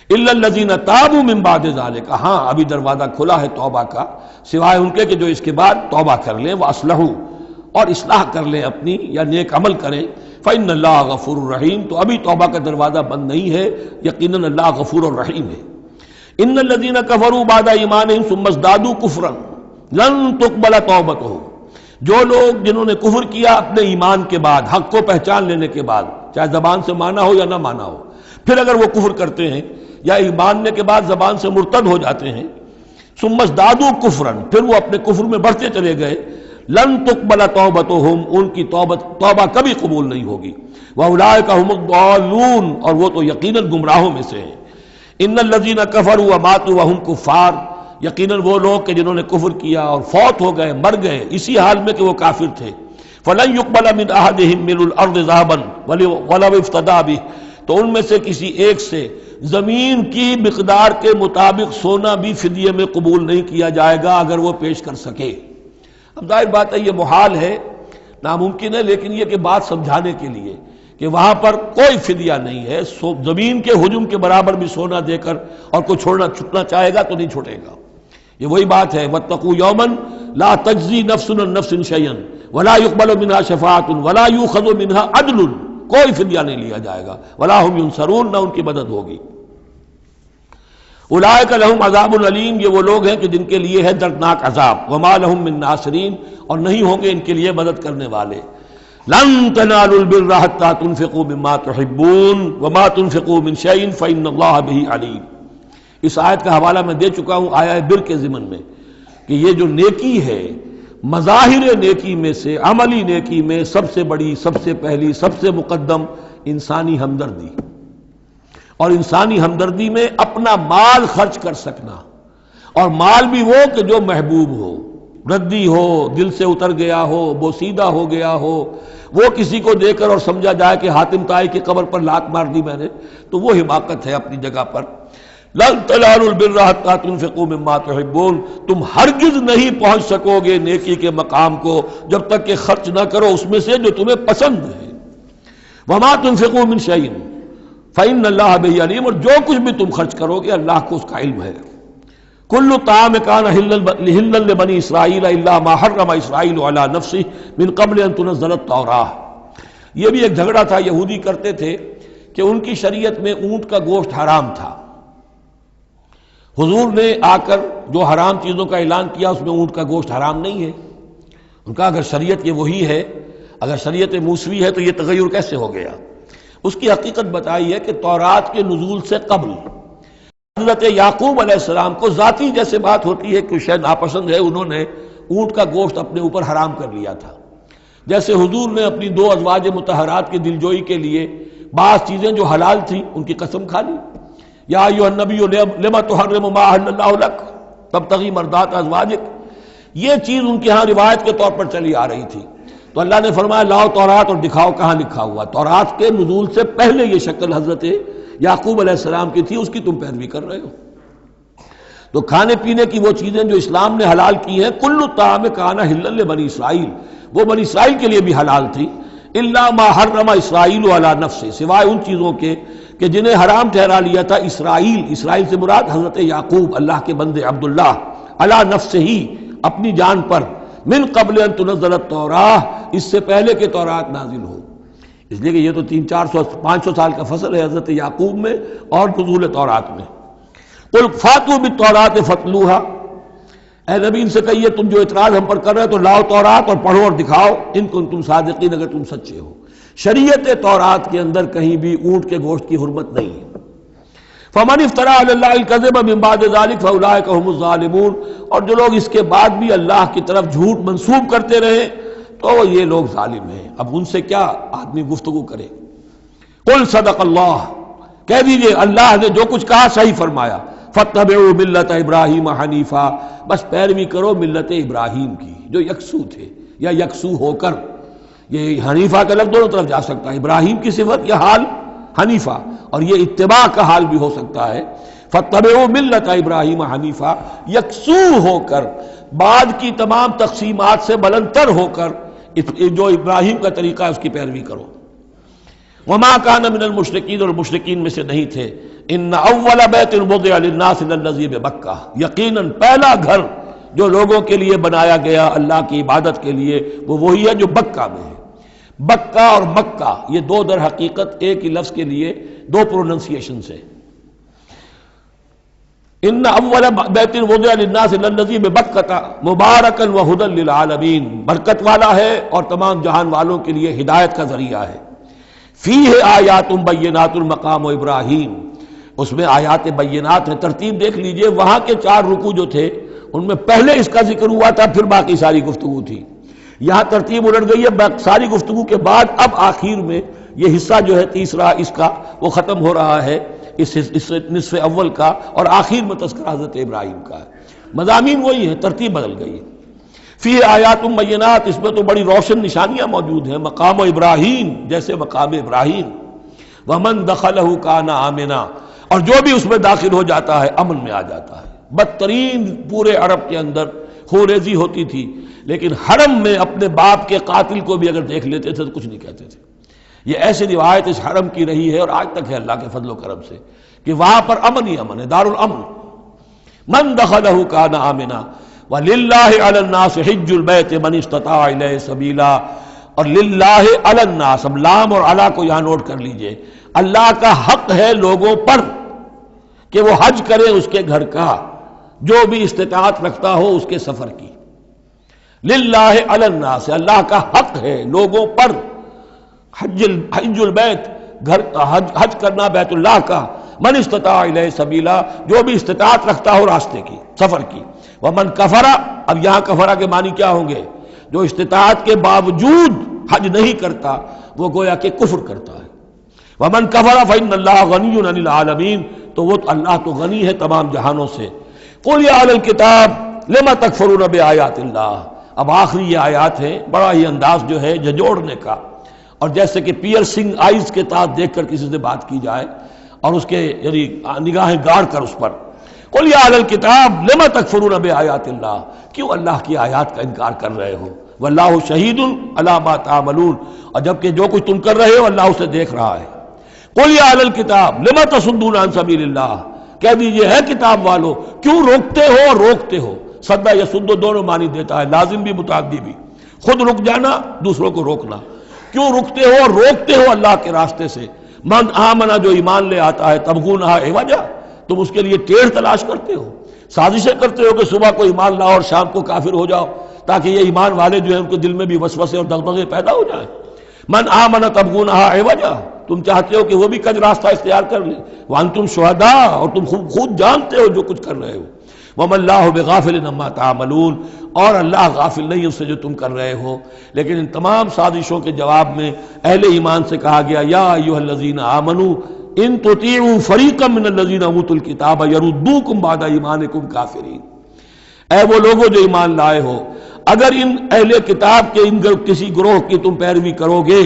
Speaker 1: الا الذین تابوا من بعد ذلک، ہاں ابھی دروازہ کھلا ہے توبہ کا، سوائے ان کے کہ جو اس کے بعد توبہ کر لیں، واصلحوا، اور اصلاح کر لیں اپنی یا نیک عمل کریں. فإن اللہ غفور الرحیم، تو ابھی توبہ کا دروازہ بند نہیں ہے، یقیناً اللہ غفور الرحیم ہے. ان الذین کفروا بعد ایمانہم ثم ازدادوا کفرا لن تقبل توبتہم، جو لوگ جنہوں نے کفر کیا اپنے ایمان کے بعد، حق کو پہچان لینے کے بعد، چاہے زبان سے مانا ہو یا نہ مانا ہو، پھر اگر وہ کفر کرتے ہیں یا ایماننے کے بعد زبان سے مرتد ہو جاتے ہیں، ثم ازدادوا کفرا، پھر وہ اپنے کفر میں بڑھتے چلے گئے، لن تقبل توبتہم، ان کی توبہ کبھی قبول نہیں ہوگی. واولئک هم الضالون، اور وہ تو یقیناً گمراہوں میں سے ہیں. ان الذین کفروا وماتوا وهم کفار، یقیناً وہ لوگ کہ جنہوں نے کفر کیا اور فوت ہو گئے، مر گئے اسی حال میں کہ وہ کافر تھے. فلن يقبل من احدهم ملء الارض ذهبا ولو افتدى به، تو ان میں سے کسی ایک سے زمین کی مقدار کے مطابق سونا بھی فدیے میں قبول نہیں کیا جائے گا اگر وہ پیش کر سکے. اب ظاہر بات ہے یہ محال ہے، ناممکن ہے، لیکن یہ کہ بات سمجھانے کے لیے کہ وہاں پر کوئی فدیہ نہیں ہے. زمین کے حجم کے برابر بھی سونا دے کر اور کوئی چھٹنا چاہے گا تو نہیں چھوٹے گا. یہ وہی بات ہے، واتقوا یوما لا تجزی نفس عن نفس شیئا ولا يقبل منها شفاعۃ ولا یؤخذ منها عدل، کوئی فدیہ نہیں لیا جائے گا. ولا هم ینصرون، نہ ان کی مدد ہوگی. اولئک لهم عذاب علیم، یہ وہ لوگ ہیں کہ جن کے لیے ہے دردناک عذاب. وما لهم من ناصرین، اور نہیں ہوں گے ان کے لیے مدد کرنے والے. لن تنالوا البر حتى تنفقوا مما تحبون وما تنفقوا من شيء فإن الله به علیم. اس آیت کا حوالہ میں دے چکا ہوں آیا بر کے ضمن میں کہ یہ جو نیکی ہے، مظاہر نیکی میں سے، عملی نیکی میں سب سے بڑی، سب سے پہلی، سب سے مقدم انسانی ہمدردی. اور انسانی ہمدردی میں اپنا مال خرچ کر سکنا، اور مال بھی وہ کہ جو محبوب ہو، ردی ہو، دل سے اتر گیا ہو، بوسیدہ ہو گیا ہو، وہ کسی کو دے کر اور سمجھا جائے کہ حاتم طائی کی قبر پر لات مار دی میں نے، تو وہ حماقت ہے اپنی جگہ پر. لن تنالوا البر حتى تنفقوا مما تحبون، تم ہرگز نہیں پہنچ سکو گے نیکی کے مقام کو جب تک کہ خرچ نہ کرو اس میں سے جو تمہیں پسند ہے. وما تنفقوا من شيء فإن الله به علیم، اور جو کچھ بھی تم خرچ کرو گے اللہ کو اس کا علم ہے. کل طعام کان حلا لبنی اسرائیل الا ما حرم اسرائیل علی نفسه من قبل ان تنزل التوراۃ. یہ بھی ایک جھگڑا تھا، یہودی کرتے تھے کہ ان کی شریعت میں اونٹ کا گوشت حرام تھا. حضور نے آ کر جو حرام چیزوں کا اعلان کیا اس میں اونٹ کا گوشت حرام نہیں ہے. ان کا اگر شریعت یہ وہی ہے، اگر شریعت موسوی ہے تو یہ تغیر کیسے ہو گیا؟ اس کی حقیقت بتائی ہے کہ تورات کے نزول سے قبل حضرت یعقوب علیہ السلام کو ذاتی جیسے بات ہوتی ہے کہ شاید ناپسند ہے، انہوں نے اونٹ کا گوشت اپنے اوپر حرام کر لیا تھا. جیسے حضور نے اپنی 2 ازواج مطہرات کی دلجوئی کے لیے بعض چیزیں جو حلال تھیں ان کی قسم کھا لی. یا ایھا النبی لما تحرم ما احل اللہ لک تبتغی مرضات ازواجک، یہ چیز ان کے ہاں روایت کے طور پر چلی آ رہی تھی. تو اللہ نے فرمایا لاؤ تورات اور دکھاؤ کہاں لکھا ہوا. تورات کے نزول سے پہلے یہ شکل حضرت یعقوب علیہ السلام کی تھی، اس کی تم پیروی کر رہے ہو. تو کھانے پینے کی وہ چیزیں جو اسلام نے حلال کی ہیں، کل طعام کان حلا لبنی اسرائیل، وہ بنی اسرائیل کے لیے بھی حلال تھی. الا ما حرم اسرائیل علی نفسہ، سوائے ان چیزوں کے کہ جنہیں حرام ٹھہرا لیا تھا اسرائیل. اسرائیل سے مراد حضرت یعقوب اللہ کے بندے عبداللہ، علی نفسہ ہی، اپنی جان پر، من قبل ان تنزل التوراۃ، اس سے پہلے کہ تورات نازل ہو. اس لیے کہ یہ تو 300-400-500 سال کا فصل ہے حضرت یعقوب میں اور نزول تورات میں. قل فاتوا بالتوراۃ فاتلوها، اے نبی ان سے کہیے تم جو اعتراض ہم پر کر رہے ہو تو لاؤ تورات اور پڑھو اور دکھاؤ، ان کنتم صادقین، اگر تم سچے ہو. شریعت تورات کے اندر کہیں بھی اونٹ کے گوشت کی حرمت نہیں ہے. فمن افترى علی اللہ الکذب من بعد ذلک فاولئک هم الظالمون، اور جو لوگ اس کے بعد بھی اللہ کی طرف جھوٹ منسوب کرتے رہے تو یہ لوگ ظالم ہیں. اب ان سے کیا آدمی گفتگو کرے؟ قل صدق اللہ، کہہ دیجئے اللہ نے جو کچھ کہا صحیح فرمایا. فاتبعوا ملت ابراہیم حنیفا، بس پیروی کرو ملت ابراہیم کی جو یکسو تھے یا یکسو ہو کر. یہ حنیفہ کا لفظ دونوں طرف جا سکتا ہے، ابراہیم کی صفت یا حال حنیفہ، اور یہ اتباع کا حال بھی ہو سکتا ہے. فاتبعوا ملت ابراہیم حنیفا، یکسو ہو کر، بعد کی تمام تقسیمات سے بلندتر ہو کر جو ابراہیم کا طریقہ ہے اس کی پیروی کرو. وما کان من المشرکین، اور مشرکین میں سے نہیں تھے. ان اول بیت وضع للناس للذی ببکہ، یقیناً پہلا گھر جو لوگوں کے لیے بنایا گیا اللہ کی عبادت کے لیے وہ وہی ہے جو بکہ میں ہے. بکہ اور مکہ یہ دو در حقیقت ایک ہی لفظ کے لیے دو پروننسیشن سے. ان اول بیت وضع للناس للذی ببکہ مبارکا وہدی للعالمین، برکت والا ہے اور تمام جہان والوں کے لیے ہدایت کا ذریعہ ہے. فیہ آیات بینات المقام ابراہیم، اس میں آیات بینات ہیں. ترتیب دیکھ لیجئے، وہاں کے 4 رکوع جو تھے ان میں پہلے اس کا ذکر ہوا تھا، پھر باقی ساری گفتگو تھی. یہاں ترتیب الٹ گئی ہے، ساری گفتگو کے بعد اب آخر میں یہ حصہ جو ہے تیسرا اس کا وہ ختم ہو رہا ہے، اس نصف اول کا، اور آخر میں تذکرہ حضرت ابراہیم کا ہے. مضامین وہی ہیں، ترتیب بدل گئی ہے. فی آیات بینات، اس میں تو بڑی روشن نشانیاں موجود ہیں. مقام ابراہیم، جیسے مقام ابراہیم. ومن دخلہ کان آمنا، اور جو بھی اس میں داخل ہو جاتا ہے امن میں آ جاتا ہے. بدترین پورے عرب کے اندر خوریزی ہوتی تھی، لیکن حرم میں اپنے باپ کے قاتل کو بھی اگر دیکھ لیتے تھے تو کچھ نہیں کہتے تھے. یہ ایسی روایت اس حرم کی رہی ہے اور آج تک ہے اللہ کے فضل و کرم سے کہ وہاں پر امن ہی امن ہے، دار الامن. من دخلہ کان آمنا وَلِلَّهِ عَلَى النَّاسِ حِجُّ الْبَيْتِ مَنِ اسْتَطَاعَ إِلَيْهِ سَبِيلًا. اور للہ علی الناس، اب لام اور علی کو یہاں نوٹ کر لیجئے. اللہ کا حق ہے لوگوں پر کہ وہ حج کرے اس کے گھر کا، جو بھی استطاعت رکھتا ہو اس کے سفر کی. للہ علی الناس، اللہ کا حق ہے لوگوں پر. حج البیت، گھر کا حج کرنا بیت اللہ کا. من استطاع الیہ سبیلا، جو بھی استطاعت رکھتا ہو راستے کی، سفر کی. ومن کفرا، اب یہاں کفرا کے معنی کیا ہوں گے؟ جو استطاعت کے باوجود حج نہیں کرتا وہ گویا کہ کفر کرتا ہے. ومن کفر فإن اللہ غنی عن العالمین، تو وہ اللہ تو غنی ہے تمام جہانوں سے. قل یا اہل الکتاب لم تکفرون بآیات اللہ. اب آخری یہ آیات ہیں، بڑا ہی انداز جو ہے جھنجھوڑنے کا، اور جیسے کہ پیئرسنگ آئیز کے ساتھ دیکھ کر کسی سے بات کی جائے اور اس کے یعنی نگاہیں گاڑ کر اس پر. قل یا اہل الکتاب لم تکفرون بآیات اللہ، کیوں اللہ کی آیات کا انکار کر رہے ہو؟ واللہ شہید علی ما تعملون، اور جبکہ جو کچھ تم کر رہے ہو اللہ اسے دیکھ رہا ہے. قل یا اہل الکتاب لم تصدون عن سبیل اللہ، کہہ دیجئے ہے کتاب والو کیوں روکتے ہو اور روکتے ہو. صدہ یا سدو دونوں معنی دیتا ہے، لازم بھی متعدی بھی. خود رک جانا، دوسروں کو روکنا. کیوں رکتے ہو اور روکتے ہو اللہ کے راستے سے؟ من آمنا، جو ایمان لے آتا ہے، تبغونہا عوجا، تم اس کے لیے ٹیڑھ تلاش کرتے ہو، سازشیں کرتے ہو کہ صبح کو ایمان لاؤ اور شام کو کافر ہو جاؤ تاکہ یہ ایمان والے جو ہیں ان کے دل میں بھی وسوسے اور دغدغے پیدا ہو جائیں. من آمن تبغونہا عوجا، تم چاہتے ہو کہ وہ بھی کج راستہ اختیار کر لے. وانتم شہداء، اور تم خود جانتے ہو جو کچھ کر رہے ہو. وما اللہ بغافل عما تعملون، اور اللہ غافل نہیں اس سے جو تم کر رہے ہو. لیکن ان تمام سازشوں کے جواب میں اہل ایمان سے کہا گیا یا ایھا الذین آمنوا ان تطیعوا فریقا من الذین اوتوا الکتاب یردوکم بعد ایمانکم کافرین. اے وہ لوگوں جو ایمان لائے ہو، اگر ان اہل کتاب کے ان کسی گروہ کی تم پیروی کرو گے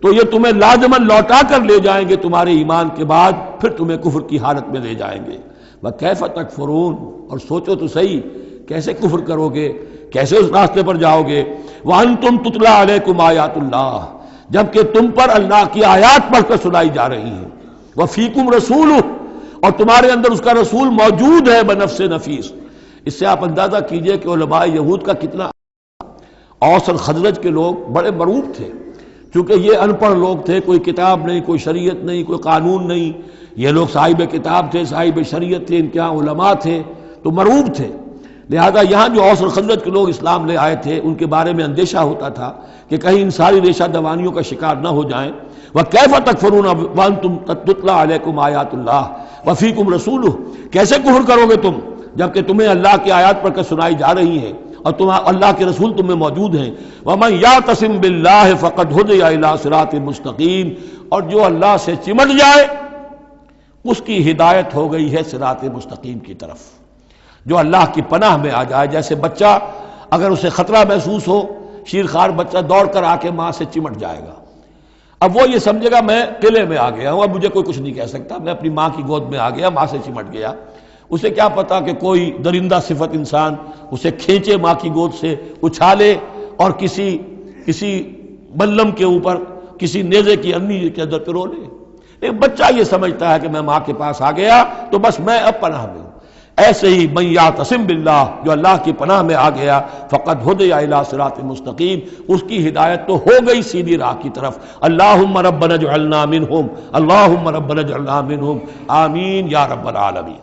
Speaker 1: تو یہ تمہیں لازماً لوٹا کر لے جائیں گے تمہارے ایمان کے بعد، پھر تمہیں کفر کی حالت میں لے جائیں گے. وَكَيْفَ تَكْفُرُونَ، اور سوچو تو صحیح کیسے کفر کرو گے، کیسے اس راستے پر جاؤ گے. وَأَنْتُمْ تُتْلَىٰ عَلَيْكُمْ آیَاتُ اللَّهِ، جبکہ تم پر اللہ کی آیات پڑھ کر سنائی جا رہی ہیں. وَفِيكُمْ رَسُولُهُ، اور تمہارے اندر اس کا رسول موجود ہے بنفس نفیس. اس سے آپ اندازہ کیجئے کہ علماء یہود کا کتنا. اوس اور خزرج کے لوگ بڑے مرعوب تھے، چونکہ یہ ان پڑھ لوگ تھے، کوئی کتاب نہیں، کوئی شریعت نہیں، کوئی قانون نہیں. یہ لوگ صاحب کتاب تھے، صاحب شریعت تھے، ان کے یہاں علماء تھے، تو مرعوب تھے. لہذا یہاں جو اوس اور خزرج کے لوگ اسلام لے آئے تھے ان کے بارے میں اندیشہ ہوتا تھا کہ کہیں ان ساری ریشہ دوانیوں کا شکار نہ ہو جائیں. وَكَيْفَ تَكْفُرُونَ وَأَنْتُمْ تُتْلَىٰ عَلَيْكُمْ آیَاتُ اللَّهِ وَفِيكُمْ رَسُولُهُ، کیسے کفر کرو گے تم جبکہ تمہیں اللہ کی آیات پڑھ کر سنائی جا رہی ہیں اور تم اللہ کے رسول تم میں موجود ہیں. وَمَن يَعْتَصِم بِاللَّهِ فَقَدْ هُدِيَ إِلَىٰ صِرَاطٍ مُسْتَقِيمٍ، اور جو اللہ سے چمٹ جائے اس کی ہدایت ہو گئی ہے صراط مستقیم کی طرف. جو اللہ کی پناہ میں آ جائے، جیسے بچہ اگر اسے خطرہ محسوس ہو، شیرخوار بچہ دوڑ کر آ کے ماں سے چمٹ جائے گا. اب وہ یہ سمجھے گا میں قلعے میں آ گیا ہوں، اب مجھے کوئی کچھ نہیں کہہ سکتا، میں اپنی ماں کی گود میں آ گیا، ماں سے چمٹ گیا. اسے کیا پتا کہ کوئی درندہ صفت انسان اسے کھینچے ماں کی گود سے، اچھالے اور کسی بلم کے اوپر کسی نیزے کی انی کے اندر پرو لے. ایک بچہ یہ سمجھتا ہے کہ میں ماں کے پاس آ گیا تو بس میں اب پناہ میں ہوں. ایسے ہی من یعتصم باللہ، جو اللہ کی پناہ میں آ گیا، فقد ہدی الی صراط مستقیم، اس کی ہدایت تو ہو گئی سیدھی راہ کی طرف. اللہم ربنا اجعلنا منہم، اللہم ربنا اجعلنا منہم، آمین یا رب العالمین.